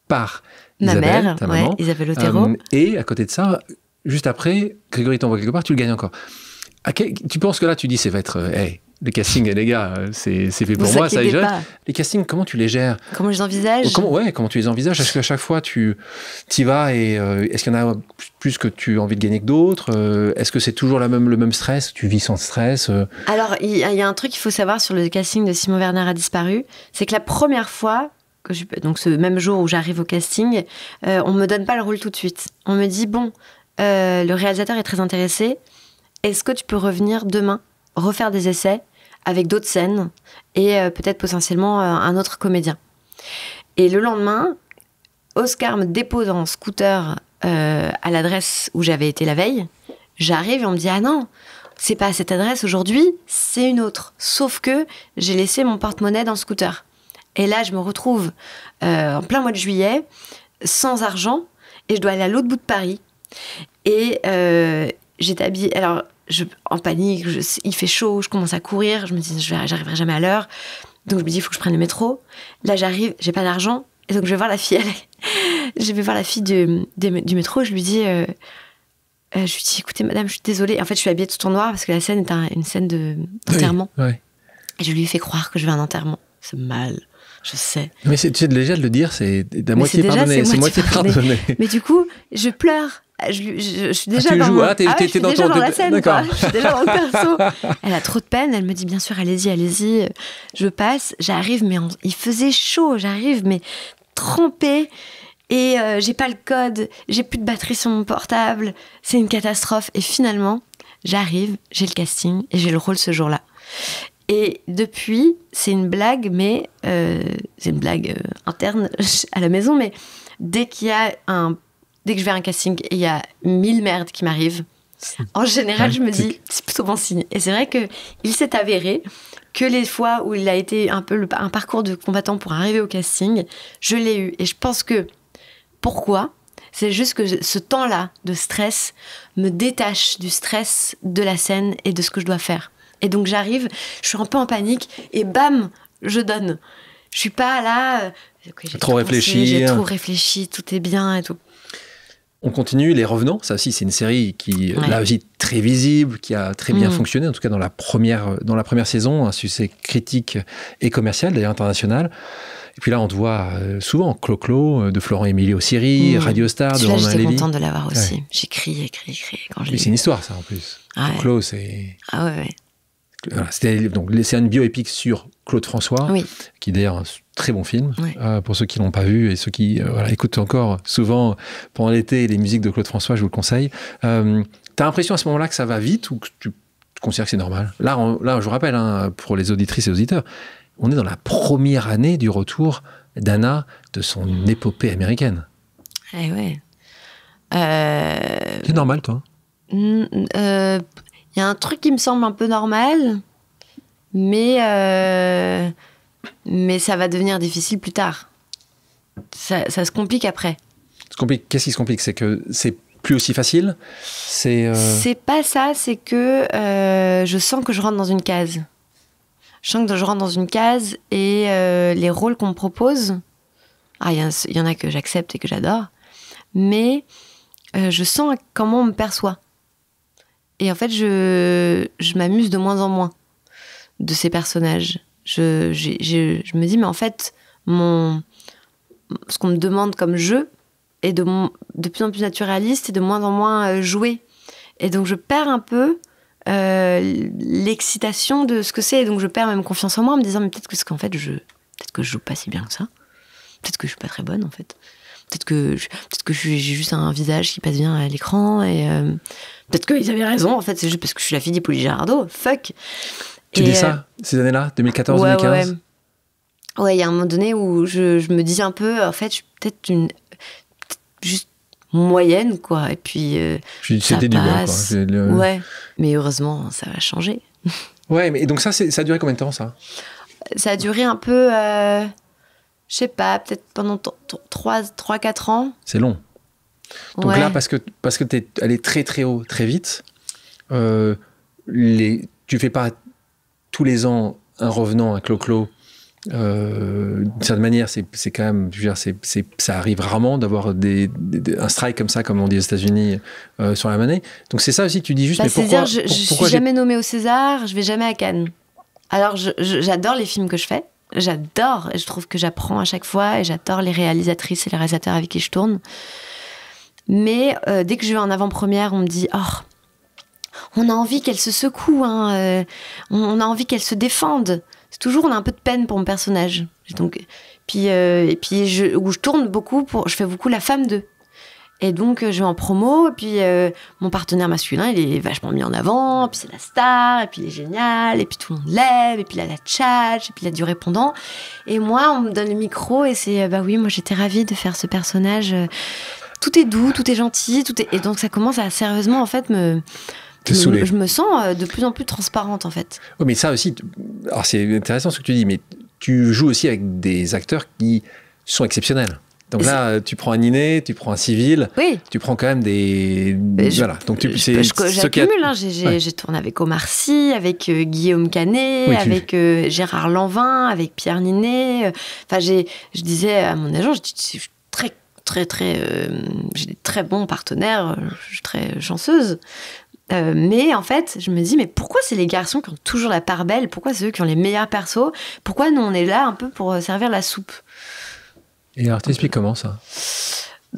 par Isabelle, ta maman. Isabelle Otero. Et à côté de ça, juste après, Grégory t'envoie quelque part, tu le gagnes encore. Tu penses que là, tu dis, ça va être... les castings, les gars, c'est fait pour moi, ça y est. Les castings, comment tu les gères? Comment je les envisage? Comment tu les envisages? Est-ce qu'à chaque fois, tu y vas et est-ce qu'il y en a plus que tu as envie de gagner que d'autres? Est-ce que c'est toujours le même stress? Tu vis sans stress? Alors, il y a un truc qu'il faut savoir sur le casting de Simon Werner a disparu, c'est que la première fois, donc ce même jour où j'arrive au casting, on me donne pas le rôle tout de suite. On me dit, le réalisateur est très intéressé, est-ce que tu peux revenir demain refaire des essais avec d'autres scènes et peut-être potentiellement un autre comédien. Et le lendemain, Oscar me dépose en scooter à l'adresse où j'avais été la veille. J'arrive et on me dit « Ah non, c'est pas à cette adresse aujourd'hui, c'est une autre. » Sauf que j'ai laissé mon porte-monnaie dans le scooter. Et là, je me retrouve en plein mois de juillet, sans argent, et je dois aller à l'autre bout de Paris. Et j'étais habillée. Alors, en panique, il fait chaud, je commence à courir. Je me dis, j'arriverai jamais à l'heure. Donc, je me dis, il faut que je prenne le métro. Là, j'arrive, j'ai pas d'argent. Et donc, je vais voir la fille. Je vais voir la fille du métro. Je lui dis, écoutez, madame, je suis désolée. En fait, je suis habillée tout en noir parce que la scène est une scène d'enterrement. Oui. Et je lui fais croire que je vais à un enterrement. C'est mal. Je sais. Mais tu sais, déjà de le dire, c'est à moitié pardonné. C'est moitié pardonné. Mais du coup, je pleure. Je suis déjà tu dans joues, je suis déjà dans la scène. D'accord. Je suis déjà dans le perso. Elle a trop de peine. Elle me dit, bien sûr, allez-y. Je passe. J'arrive, mais il faisait chaud. J'arrive, mais trempée. Et j'ai pas le code. J'ai plus de batterie sur mon portable. C'est une catastrophe. Et finalement, j'arrive, j'ai le casting et j'ai le rôle ce jour-là. Et depuis, c'est une blague, mais c'est une blague interne à la maison, mais dès que je vais à un casting et il y a 1000 merdes qui m'arrivent, en général, je me dis, c'est plutôt bon signe. Et c'est vrai qu'il s'est avéré que les fois où il a été un peu un parcours de combattant pour arriver au casting, je l'ai eu. Et je pense que, pourquoi ? C'est juste que ce temps-là de stress me détache du stress de la scène et de ce que je dois faire. Et donc j'arrive, je suis un peu en panique et bam, je donne. Je suis pas là. J'ai trop réfléchi, tout est bien et tout. On continue, Les Revenants, ça aussi c'est une série qui là aussi très visible, qui a très bien fonctionné, en tout cas dans la première saison, un succès critique et commercial, d'ailleurs international. Et puis là on te voit souvent Clo-Clo de Florent Emilio Siri, Radio Star de Romain Lévy. J'étais contente de l'avoir aussi. Ouais. J'ai crié quand je l'ai vu. C'est une histoire ça en plus. Clo-Clo c'est... Ah ouais. Voilà, c'est une bioépique sur Claude François, qui est d'ailleurs un très bon film, pour ceux qui ne l'ont pas vu et ceux qui écoutent encore souvent pendant l'été les musiques de Claude François, je vous le conseille. T'as l'impression à ce moment-là que ça va vite ou que tu considères que c'est normal ? Là, je vous rappelle, pour les auditrices et auditeurs, on est dans la première année du retour d'Anna de son épopée américaine. Eh ouais. C'est normal, toi ? Il y a un truc qui me semble un peu normal, mais ça va devenir difficile plus tard. Ça se complique après. Qu'est-ce qui se complique ? C'est que c'est plus aussi facile ? C'est pas ça, c'est que je sens que je rentre dans une case. Je sens que je rentre dans une case et les rôles qu'on me propose, il y en a que j'accepte et que j'adore, mais je sens comment on me perçoit. Et en fait, je m'amuse de moins en moins de ces personnages. Je me dis, mais en fait, ce qu'on me demande comme jeu est de plus en plus naturaliste et de moins en moins joué. Et donc, je perds un peu l'excitation de ce que c'est. Et donc, je perds même confiance en moi en me disant, mais peut-être que je joue pas si bien que ça. Peut-être que je suis pas très bonne, en fait. Peut-être que j'ai juste un visage qui passe bien à l'écran et peut-être qu'ils avaient raison, en fait, c'est juste parce que je suis la fille d'Hippolyte Girardot, fuck. Tu dis ça, ces années-là, 2014, 2015 Ouais, il y a un moment donné où je me dis un peu, en fait, je suis peut-être juste moyenne, quoi, et puis c'était du bon, quoi. Ouais, mais heureusement, ça va changer. Ouais, mais donc ça a duré combien de temps, ça ? Ça a duré un peu... je sais pas, peut-être pendant 3-4 ans. C'est long. Donc là, parce que t'es allé très très haut, très vite, tu fais pas tous les ans un revenant, un Clo-Clo. D'une certaine manière, c'est quand même, je veux dire, ça arrive rarement d'avoir un strike comme ça, comme on dit aux États-Unis, sur la monnaie. Donc c'est ça aussi, tu dis juste, mais pourquoi... Je suis jamais nommée au César, je vais jamais à Cannes. Alors j'adore les films que je fais. J'adore, et je trouve que j'apprends à chaque fois, et j'adore les réalisatrices et les réalisateurs avec qui je tourne. Mais dès que je vais en avant-première, on me dit « Oh, on a envie qu'elle se secoue, hein, on a envie qu'elle se défende. » C'est toujours, on a un peu de peine pour mon personnage. Donc, et puis je tourne beaucoup, je fais beaucoup la femme d'eux. Et donc, je vais en promo, et puis mon partenaire masculin, il est vachement mis en avant, puis c'est la star, et puis il est génial, et puis tout le monde l'aime, et puis il a la tchatch, et puis il a du répondant. Et moi, on me donne le micro, et c'est, bah oui, moi j'étais ravie de faire ce personnage. Tout est doux, tout est gentil, et donc ça commence à sérieusement, en fait, je me sens de plus en plus transparente, en fait. Oui, mais ça aussi, alors c'est intéressant ce que tu dis, mais tu joues aussi avec des acteurs qui sont exceptionnels. Donc là, tu prends un inné, tu prends un civil, tu prends quand même des... voilà. Donc j'accumule, hein. J'ai tourné avec Omar Sy, avec Guillaume Canet, avec Gérard Lanvin, avec Pierre Ninet. Enfin, je disais à mon agent, je suis j'ai des très bons partenaires, je suis très chanceuse. Mais en fait, je me dis, mais pourquoi c'est les garçons qui ont toujours la part belle? Pourquoi c'est eux qui ont les meilleurs persos? Pourquoi nous, on est là un peu pour servir la soupe? Et alors, t'expliques comment ça?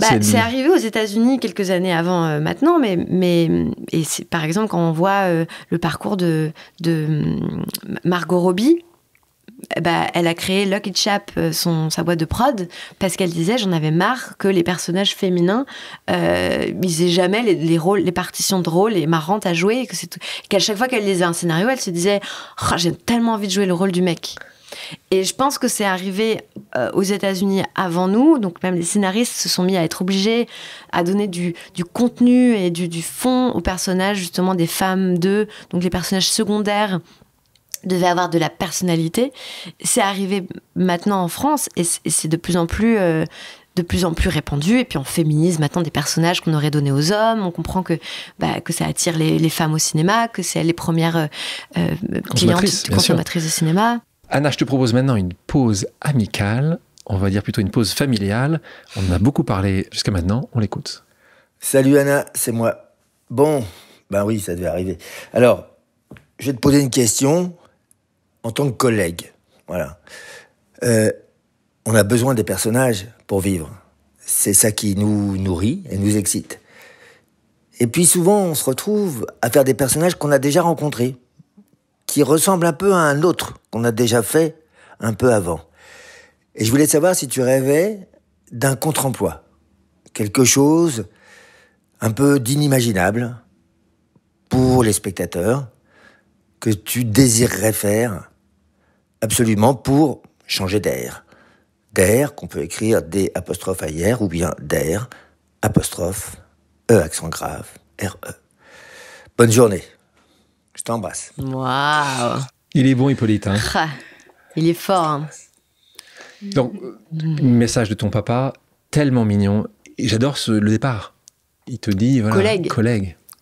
C'est arrivé aux États-Unis quelques années avant maintenant, mais c'est, par exemple, quand on voit le parcours de Margot Robbie, elle a créé Lucky Chap, sa boîte de prod, parce qu'elle disait, j'en avais marre que les personnages féminins ils aient jamais les partitions de rôle et marrantes à jouer, et qu'à chaque fois qu'elle lisait un scénario, elle se disait j'ai tellement envie de jouer le rôle du mec. Et je pense que c'est arrivé aux États-Unis avant nous, donc même les scénaristes se sont mis à être obligés à donner du contenu et du fond aux personnages, justement des femmes d'eux, donc les personnages secondaires devaient avoir de la personnalité. C'est arrivé maintenant en France et c'est de plus en plus répandu, et puis on féminise maintenant des personnages qu'on aurait donnés aux hommes. On comprend que ça attire les femmes au cinéma, que c'est les premières clientes consommatrices de cinéma. Anna, je te propose maintenant une pause amicale, on va dire plutôt une pause familiale. On en a beaucoup parlé jusqu'à maintenant, on l'écoute. Salut Anna, c'est moi. Bon, oui, ça devait arriver. Alors, je vais te poser une question en tant que collègue. Voilà. On a besoin des personnages pour vivre. C'est ça qui nous nourrit et nous excite. Et puis souvent, on se retrouve à faire des personnages qu'on a déjà rencontrés, qui ressemblent un peu à un autre qu'on a déjà fait un peu avant. Et je voulais savoir si tu rêvais d'un contre-emploi. Quelque chose un peu d'inimaginable pour les spectateurs, que tu désirerais faire absolument pour changer d'air. D'air qu'on peut écrire D''AR ou bien d'air, apostrophe, E accent grave, R-E. Bonne journée. Je t'embrasse. Waouh. Il est bon, Hippolyte. Hein. Il est fort. Hein. Donc, message de ton papa, tellement mignon. Et j'adore le départ. Il te dit, voilà,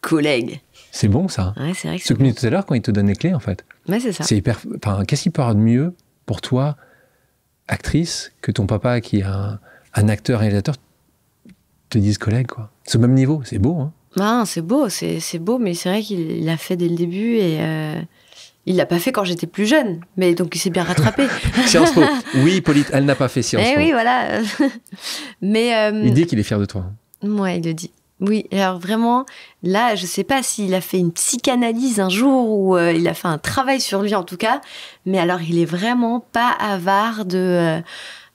collègue. C'est bon, ça. Ouais, c'est vrai que ce que tu disais tout à l'heure, quand il te donne les clés, en fait. Ouais, c'est ça. C'est hyper... qu'est-ce qui peut avoir de mieux pour toi, actrice, que ton papa, qui est un acteur, réalisateur, te dise collègue, quoi. C'est au même niveau, c'est beau, hein. C'est beau, mais c'est vrai qu'il l'a fait dès le début et il l'a pas fait quand j'étais plus jeune, mais donc il s'est bien rattrapé. Sciences Po. Oui, Hippolyte, elle n'a pas fait Sciences Po. Oui, voilà. Mais il dit qu'il est fier de toi. Ouais, il le dit. Oui, alors vraiment, là, je sais pas s'il a fait une psychanalyse un jour ou il a fait un travail sur lui en tout cas, mais alors il est vraiment pas avare de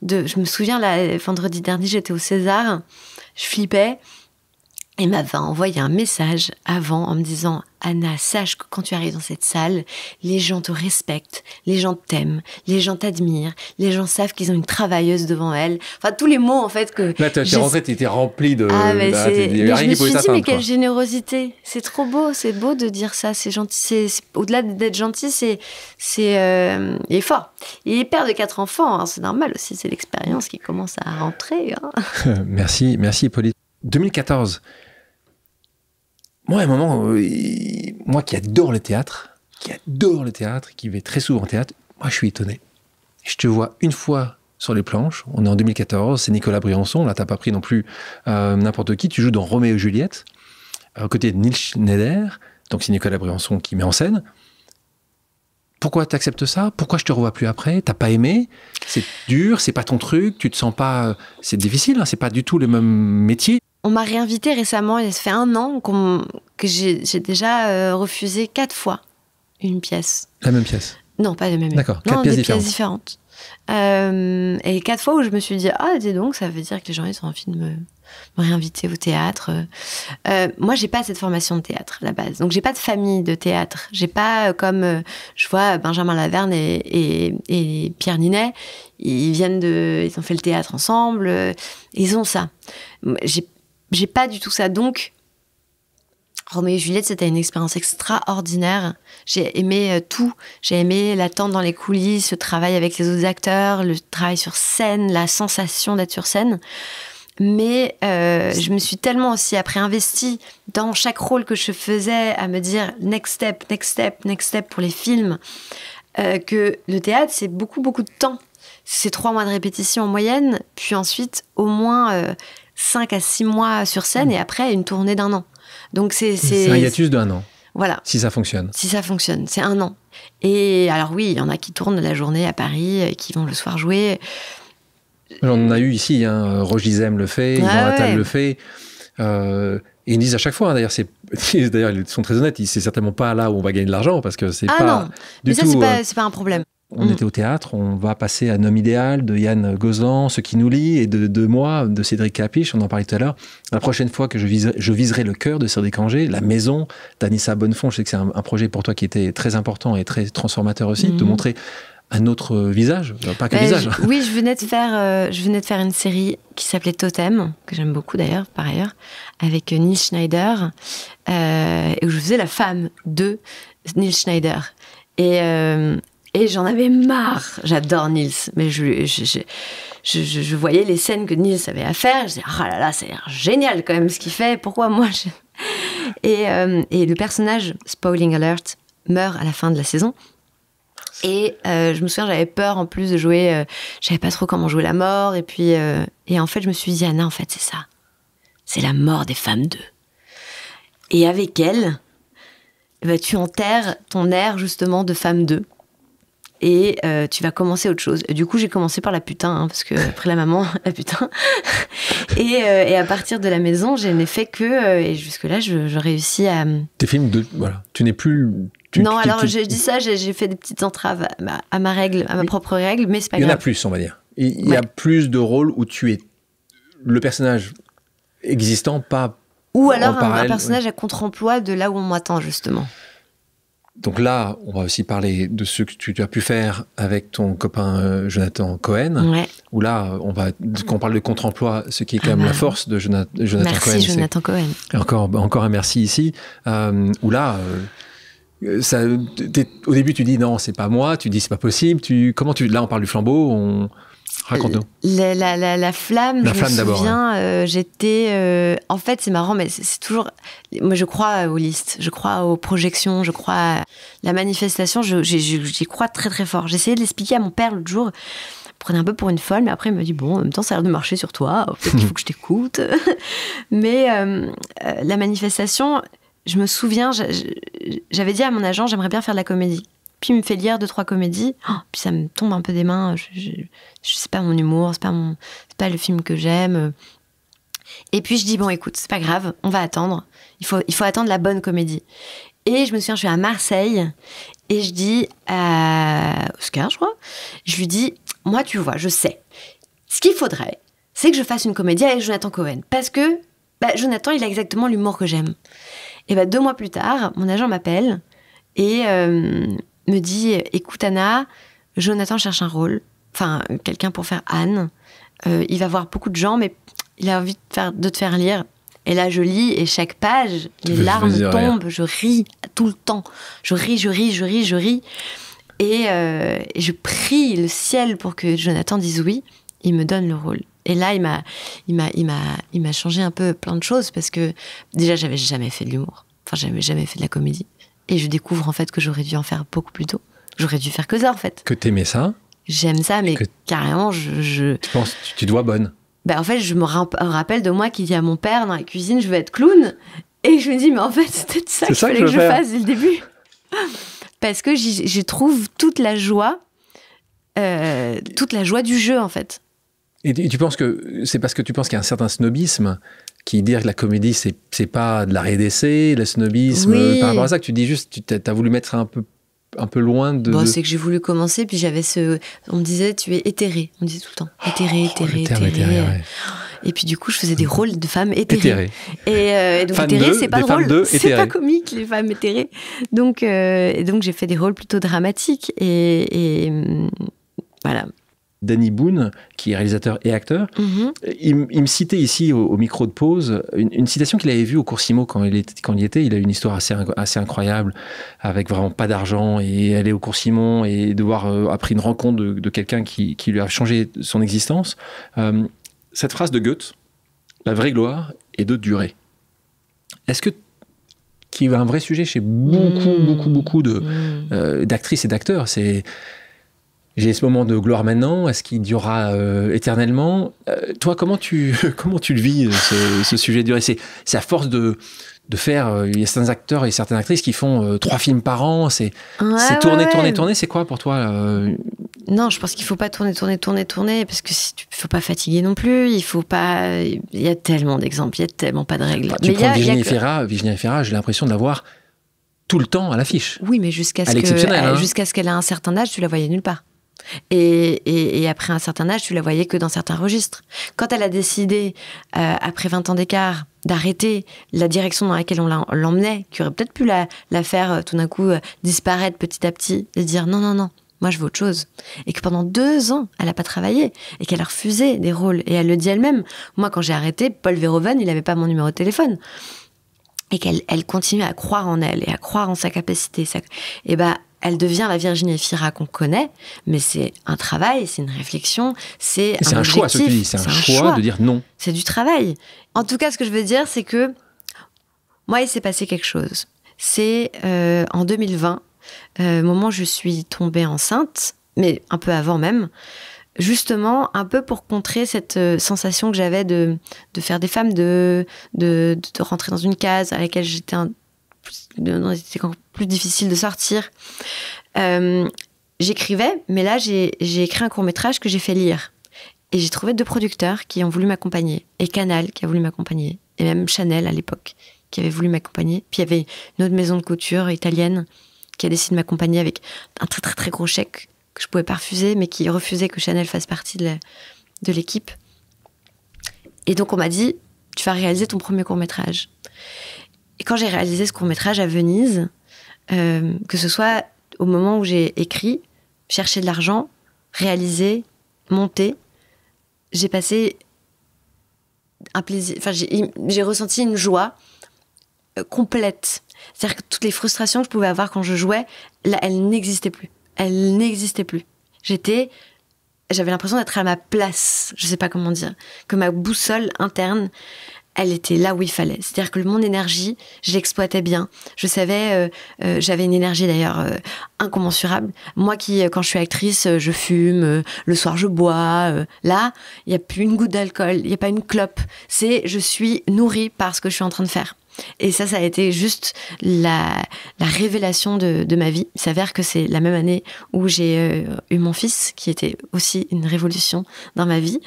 je me souviens, là, vendredi dernier, j'étais au César, je flippais. Il m'avait envoyé un message avant en me disant « Anna, sache que quand tu arrives dans cette salle, les gens te respectent, les gens t'aiment, les gens t'admirent, les gens savent qu'ils ont une travailleuse devant elles. » Enfin, tous les mots, en fait, que... Là, t'es rentrée, t'étais remplie de... mais je me suis dit, mais quelle générosité. C'est trop beau, c'est beau de dire ça, c'est gentil. Au-delà d'être gentil, il est fort. Il est père de 4 enfants, hein, c'est normal aussi, c'est l'expérience qui commence à rentrer. Hein. Merci Hippolyte. 2014, moi, à un moment, moi qui adore le théâtre, qui vais très souvent au théâtre, moi, je suis étonné. Je te vois une fois sur les planches, on est en 2014, c'est Nicolas Briançon, là, t'as pas pris non plus n'importe qui, tu joues dans Roméo et Juliette, aux côtés de Nils Schneider, donc c'est Nicolas Briançon qui met en scène. Pourquoi t'acceptes ça? Pourquoi je te revois plus après? T'as pas aimé? C'est dur, c'est pas ton truc, tu te sens pas... C'est difficile, hein, c'est pas du tout le même métier. On m'a réinvité récemment, il fait 1 an que j'ai déjà refusé 4 fois une pièce. La même pièce? Non, pas la même. D'accord, 4 pièces différentes. Et 4 fois où je me suis dit, dis donc, ça veut dire que les gens ils ont envie de me réinviter au théâtre. Moi, j'ai pas cette formation de théâtre à la base, donc j'ai pas de famille de théâtre. J'ai pas comme je vois Benjamin Laverne et Pierre Ninet, ils ont fait le théâtre ensemble, ils ont ça. J'ai pas du tout ça, donc Roméo et Juliette, c'était une expérience extraordinaire. J'ai aimé tout. J'ai aimé l'attente dans les coulisses, le travail avec les autres acteurs, le travail sur scène, la sensation d'être sur scène. Mais je me suis tellement aussi après investie dans chaque rôle que je faisais à me dire next step, next step, next step pour les films, que le théâtre, c'est beaucoup, beaucoup de temps. C'est 3 mois de répétition en moyenne, puis ensuite au moins 5 à 6 mois sur scène et après une tournée d'1 an. Donc c'est un hiatus d'1 an. Voilà. Si ça fonctionne. Si ça fonctionne, c'est 1 an. Et alors oui, il y en a qui tournent la journée à Paris, qui vont le soir jouer. On en a eu ici, hein, Roche Dizem le fait, Yvan Attal le fait. Et ils disent à chaque fois, hein, d'ailleurs ils sont très honnêtes, c'est certainement pas là où on va gagner de l'argent, parce que c'est pas non. du mais ça, tout... c'est pas un problème. On était au théâtre, on va passer à Homme idéal de Yann Gozlan, Ce qui nous lie, et de moi, de Cédric Capiche, on en parlait tout à l'heure. La prochaine fois que je viserai le cœur de Cédric Angers, La Maison d'Anissa Bonnefond, je sais que c'est un projet pour toi qui était très important et très transformateur aussi, de montrer un autre visage, pas que visage. Oui, je venais de faire une série qui s'appelait Totem, que j'aime beaucoup d'ailleurs, par ailleurs, avec Nils Schneider, et où je faisais la femme de Nils Schneider. Et j'en avais marre. J'adore Nils, mais je voyais les scènes que Nils avait à faire. Je disais, ah là là, c'est génial quand même ce qu'il fait. Pourquoi moi et le personnage, spoiling alert, meurt à la fin de la saison. Et je me souviens, j'avais peur en plus de jouer. Je savais pas trop comment jouer la mort. Et puis, et en fait, je me suis dit, Anna, en fait, c'est ça. C'est la mort des femmes d'eux. Et avec elle, bah, tu enterres ton air justement de femme d'eux. Et tu vas commencer autre chose. Et du coup, j'ai commencé par la putain, hein, parce que après la maman, la putain. Et à partir de La Maison, je n'ai fait que... et jusque-là, je réussis à... Tes films, voilà. Tu n'es plus... Je dis ça, j'ai fait des petites entraves à ma règle, à ma propre règle, mais c'est pas grave. Il y en a plus, on va dire. Il y a plus de rôles où tu es le personnage existant, pas... Ou alors un personnage à contre-emploi de là où on m'attend, justement. Donc là, on va aussi parler de ce que tu as pu faire avec ton copain Jonathan Cohen. Ouais. Où là, quand on parle de contre-emploi, ce qui est quand même la force de Jonathan Cohen. Merci Jonathan Cohen. Encore un merci ici. Où là, au début, tu dis non, c'est pas moi. Tu dis c'est pas possible. Là, on parle du flambeau. Raconte-nous. La flamme, je me d'abord, souviens, j'étais... en fait, c'est marrant, mais c'est toujours... Moi, je crois aux listes, je crois aux projections, je crois à la manifestation, j'y crois très très fort. J'ai essayé de l'expliquer à mon père l'autre jour, il me prenait un peu pour une folle, mais après il me dit, bon, en même temps, ça a l'air de marcher sur toi, peut-être qu'il faut que je t'écoute. Mais la manifestation, je me souviens, j'avais dit à mon agent, j'aimerais bien faire de la comédie. Puis il me fait lire 2-3 comédies, puis ça me tombe un peu des mains. Je sais pas mon humour, c'est pas le film que j'aime. Et puis je dis bon, écoute, c'est pas grave, on va attendre. Il faut attendre la bonne comédie. Et je me souviens, je suis à Marseille et je dis à Oscar, je crois, je lui dis, moi tu vois, je sais. Ce qu'il faudrait, c'est que je fasse une comédie avec Jonathan Cohen, parce que Jonathan, il a exactement l'humour que j'aime. Et 2 mois plus tard, mon agent m'appelle et me dit, écoute Anna, Jonathan cherche un rôle, enfin quelqu'un pour faire Anne, il va voir beaucoup de gens, mais il a envie de te faire lire. Et là je lis, et chaque page, les larmes tombent, je ris tout le temps, je ris, et je prie le ciel pour que Jonathan dise oui, il me donne le rôle. Et là il m'a changé un peu plein de choses, parce que déjà j'avais jamais fait de l'humour, enfin j'avais jamais fait de la comédie. Et je découvre en fait que j'aurais dû en faire beaucoup plus tôt. J'aurais dû faire que ça en fait. Que t'aimais ça. J'aime ça, mais carrément, je... Tu penses, tu dois bonne. En fait, je me rappelle de moi qui dit à mon père dans la cuisine, je veux être clown. Et je me dis, mais en fait, c'est peut-être ça qu'il fallait que je fasse dès le début. Parce que je trouve toute la joie du jeu en fait. Et tu penses que c'est parce que tu penses qu'il y a un certain snobisme qui dit que la comédie, c'est pas de l'arrêt d'essai, le snobisme, par rapport à ça, que tu dis juste, tu as voulu mettre un peu loin de... Bon, c'est que j'ai voulu commencer, puis j'avais on me disait, tu es éthérée. On me disait tout le temps, éthérée. Ouais. Et puis du coup, je faisais des rôles de femmes éthérées. Et donc éthérée, c'est pas drôle, c'est pas comique, les femmes éthérées. Donc j'ai fait des rôles plutôt dramatiques. Et voilà. Danny Boone, qui est réalisateur et acteur. Il me citait ici, au micro de pause, une citation qu'il avait vue au Coursimo quand il y était. Il a eu une histoire assez incroyable, avec vraiment pas d'argent, et aller au Cours-Simon et devoir, après une rencontre de quelqu'un qui lui a changé son existence. Cette phrase de Goethe, la vraie gloire est de durer. Est-ce que qui est un vrai sujet chez beaucoup d'actrices et d'acteurs, c'est j'ai ce moment de gloire maintenant, est-ce qu'il durera éternellement? Toi, comment tu le vis, ce sujet de durée? C'est à force de faire, il y a certains acteurs et certaines actrices qui font 3 films par an, c'est tourner, c'est quoi pour toi Non, je pense qu'il faut pas tourner, parce que faut pas fatiguer non plus, il y a tellement d'exemples, il y a tellement pas de règles. Tu prends Virginie Efira, j'ai l'impression de la voir tout le temps à l'affiche. Oui, mais jusqu'à ce qu'elle ait un certain âge, tu la voyais nulle part. Et après un certain âge, tu la voyais que dans certains registres. Quand elle a décidé, après 20 ans d'écart, d'arrêter la direction dans laquelle on l'emmenait, qui aurait peut-être pu la faire tout d'un coup disparaître petit à petit, et dire non, moi je veux autre chose. Et que pendant 2 ans, elle n'a pas travaillé, et qu'elle a refusé des rôles. Et elle le dit elle-même. Moi, quand j'ai arrêté, Paul Verhoeven, il n'avait pas mon numéro de téléphone. Et qu'elle continue à croire en elle, et à croire en sa capacité. Et elle devient la Virginie Efira qu'on connaît, mais c'est un travail, c'est une réflexion, c'est un choix, ce que tu dis. C'est un choix de dire non. C'est du travail. En tout cas, ce que je veux dire, c'est que moi, il s'est passé quelque chose. C'est en 2020, moment où je suis tombée enceinte, mais un peu avant même, justement un peu pour contrer cette sensation que j'avais de faire des femmes, de rentrer dans une case à laquelle c'était encore plus difficile de sortir. J'écrivais, mais là j'ai écrit un court-métrage que j'ai fait lire. Et j'ai trouvé 2 producteurs qui ont voulu m'accompagner. Et Canal qui a voulu m'accompagner. Et même Chanel à l'époque qui avait voulu m'accompagner. Puis il y avait une autre maison de couture italienne qui a décidé de m'accompagner avec un très très très gros chèque que je pouvais pas refuser, mais qui refusait que Chanel fasse partie de l'équipe. Et donc on m'a dit, tu vas réaliser ton premier court-métrage. Et quand j'ai réalisé ce court-métrage à Venise, que ce soit au moment où j'ai écrit, cherché de l'argent, réalisé, monté, j'ai passé un plaisir, enfin j'ai ressenti une joie complète. C'est-à-dire que toutes les frustrations que je pouvais avoir quand je jouais, là, elles n'existaient plus. Elles n'existaient plus. J'avais l'impression d'être à ma place, je sais pas comment dire, que ma boussole interne, elle était là où il fallait. C'est-à-dire que mon énergie, je l'exploitais bien. Je savais, j'avais une énergie d'ailleurs incommensurable. Moi qui, quand je suis actrice, je fume, le soir je bois. Là, il n'y a plus une goutte d'alcool, il n'y a pas une clope. Je suis nourrie par ce que je suis en train de faire. Et ça a été juste la révélation de ma vie. Il s'avère que c'est la même année où j'ai eu mon fils, qui était aussi une révolution dans ma vie.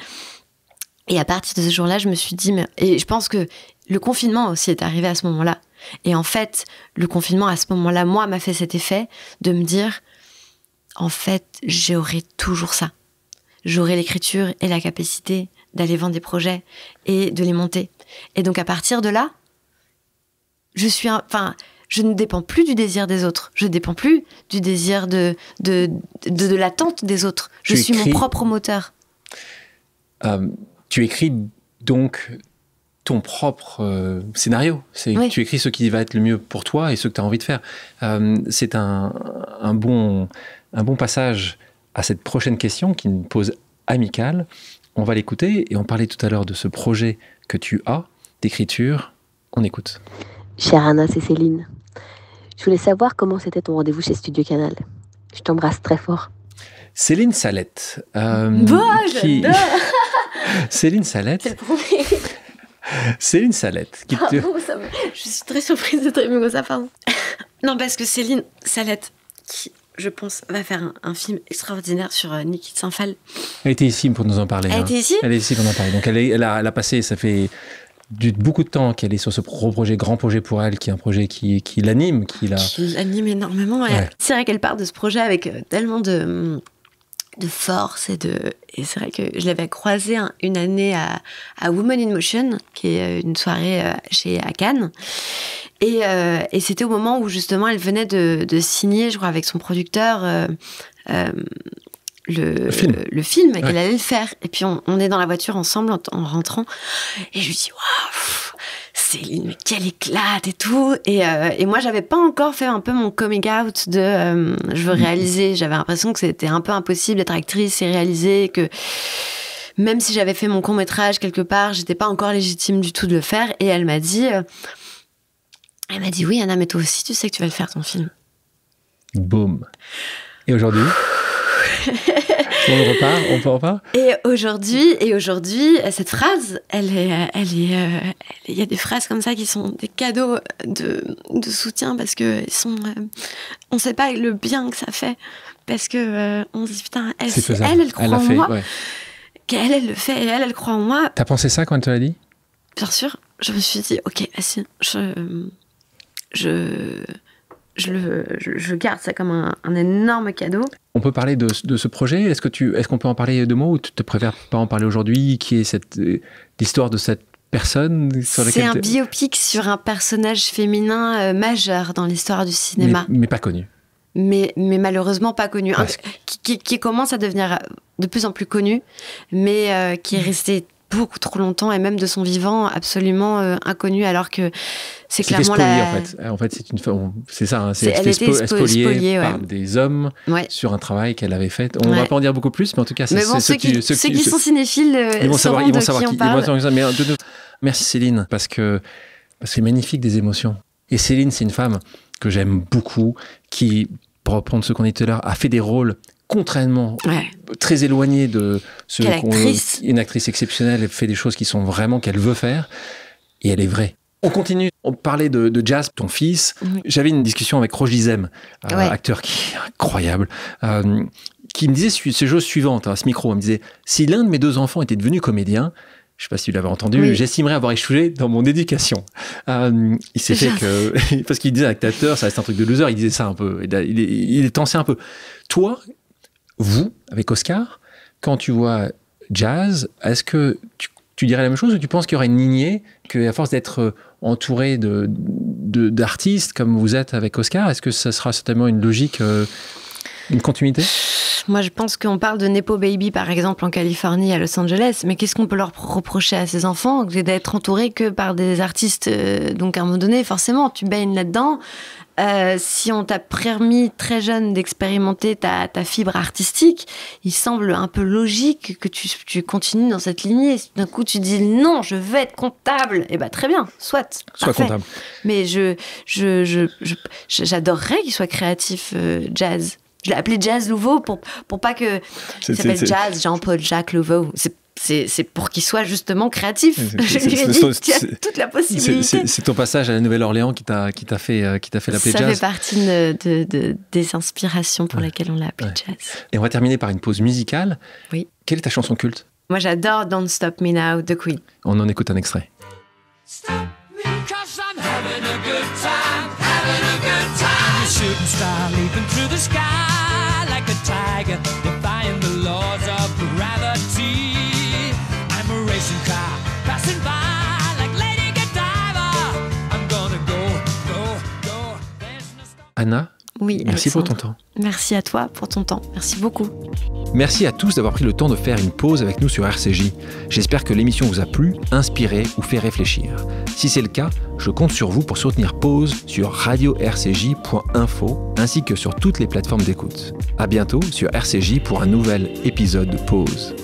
Et à partir de ce jour-là, je me suis dit... Et je pense que le confinement aussi est arrivé à ce moment-là. Et en fait, le confinement, à ce moment-là, moi, m'a fait cet effet de me dire, en fait, j'aurai toujours ça. J'aurai l'écriture et la capacité d'aller vendre des projets et de les monter. Et donc, à partir de là, je ne dépends plus du désir des autres. Je ne dépends plus du désir de l'attente des autres. Je suis mon propre moteur. Tu écris donc ton propre scénario. Oui. Tu écris ce qui va être le mieux pour toi et ce que tu as envie de faire. C'est un bon passage à cette prochaine question qui me pose amicale. On va l'écouter et on parlait tout à l'heure de ce projet que tu as d'écriture. On écoute. Chère Anna, c'est Céline. Je voulais savoir comment c'était ton rendez-vous chez Studio Canal. Je t'embrasse très fort. Céline Salette. Céline Salette. C'est le premier. Céline Salette. Je suis très surprise de t'aimer comme ça, pardon. Non, parce que Céline Salette, qui, je pense, va faire un film extraordinaire sur Niki de Saint-Phal. Elle était ici pour nous en parler. Elle était ici ? Elle est ici pour nous en parler. Donc elle a passé, ça fait beaucoup de temps qu'elle est sur ce grand projet pour elle, qui est un projet qui l'anime. Qui l'anime énormément. Ouais. C'est vrai qu'elle part de ce projet avec tellement de force et c'est vrai que je l'avais croisée une année à Women in Motion, qui est une soirée à Cannes. Et c'était au moment où justement elle venait de signer, je crois, avec son producteur, le film, qu'elle allait le faire. Et puis on est dans la voiture ensemble en rentrant. Et je lui dis, waouh, Céline, mais quelle éclate et tout. Et moi, j'avais pas encore fait un peu mon coming out de je veux réaliser. J'avais l'impression que c'était un peu impossible d'être actrice et réaliser, que même si j'avais fait mon court-métrage quelque part, j'étais pas encore légitime du tout de le faire. Et elle m'a dit, oui, Anna, mais toi aussi, tu sais que tu vas le faire, ton film. Boum. Et aujourd'hui on peut repart. Et aujourd'hui, cette phrase, il y a des phrases comme ça qui sont des cadeaux de soutien, parce que on sait pas le bien que ça fait, parce que on se dit putain, elle croit en moi, ouais. Elle le fait et elle croit en moi. T'as pensé ça quand elle te l'a dit? Bien sûr, je me suis dit ok, je garde ça comme un énorme cadeau. On peut parler de ce projet. Est-ce qu'on peut en parler 2 mots, ou tu te préfères pas en parler aujourd'hui? Qui est l'histoire de cette personne sur laquelle c'est un biopic sur un personnage féminin majeur dans l'histoire du cinéma. Mais pas connu. Mais malheureusement pas connu. Qui commence à devenir de plus en plus connu, mais qui est resté beaucoup trop longtemps, et même de son vivant absolument inconnu, alors que c'est clairement en fait c'est ça, elle était spoliée par des hommes sur un travail qu'elle avait fait. On va pas en dire beaucoup plus, mais en tout cas ceux qui sont cinéphiles sauront de qui on parle. Merci Céline, parce que c'est magnifique, des émotions. Et Céline, c'est une femme que j'aime beaucoup, qui, pour reprendre ce qu'on dit tout à l'heure, a fait des rôles contrairement très éloignés de ce une actrice exceptionnelle. Elle fait des choses qui sont vraiment qu'elle veut faire, et elle est vraie. On continue. On parlait de Jazz, ton fils. J'avais une discussion avec Roche Dizem, acteur qui est incroyable, qui me disait ces choses suivantes à ce micro. Elle me disait, si l'un de mes 2 enfants était devenu comédien, je ne sais pas si tu l'avais entendu, j'estimerais avoir échoué dans mon éducation. Il s'est fait que... Parce qu'il disait acteur, ça reste un truc de loser, il disait ça un peu. Il est tensé un peu. Toi, avec Oscar, quand tu vois Jazz, est-ce que tu dirais la même chose, ou tu penses qu'il y aura une lignée, qu'à force d'être entouré d'artistes comme vous êtes avec Oscar, est-ce que ça sera certainement une logique, une continuité? Moi, je pense qu'on parle de Nepo Baby, par exemple, en Californie, à Los Angeles. Mais qu'est-ce qu'on peut leur reprocher à ces enfants? D'être entourés que par des artistes. Donc, à un moment donné, forcément, tu baignes là-dedans. Si on t'a permis très jeune d'expérimenter ta fibre artistique, il semble un peu logique que tu continues dans cette lignée. Si d'un coup, tu dis non, je veux être comptable. Eh ben, très bien, soit comptable. Mais j'adorerais qu'il soit créatif, Jazz. Je l'ai appelé Jazz Louveau pour pas que... Il s'appelle Jazz Jean-Paul Jacques Louveau. C'est pour qu'il soit justement créatif. Je lui ai dit qu'il y a toute la possibilité. C'est ton passage à la Nouvelle-Orléans qui t'a fait l'appeler Jazz. Ça fait partie des inspirations pour lesquelles on l'a appelé Jazz. Et on va terminer par une pause musicale. Oui. Quelle est ta chanson culte? Moi, j'adore Don't Stop Me Now de Queen. On en écoute un extrait. Stop me 'cause I'm having a good time, having a good time. A shooting star leaping through the sky like a tiger, defying the laws of gravity. I'm a racing car passing by like Lady Godiva. I'm gonna go. There's no stop. Anna, oui, merci Alexandre. pour ton temps. Merci à toi pour ton temps. Merci beaucoup. Merci à tous d'avoir pris le temps de faire une pause avec nous sur RCJ. J'espère que l'émission vous a plu, inspiré ou fait réfléchir. Si c'est le cas, je compte sur vous pour soutenir Pause sur radio-rcj.info ainsi que sur toutes les plateformes d'écoute. À bientôt sur RCJ pour un nouvel épisode de Pause.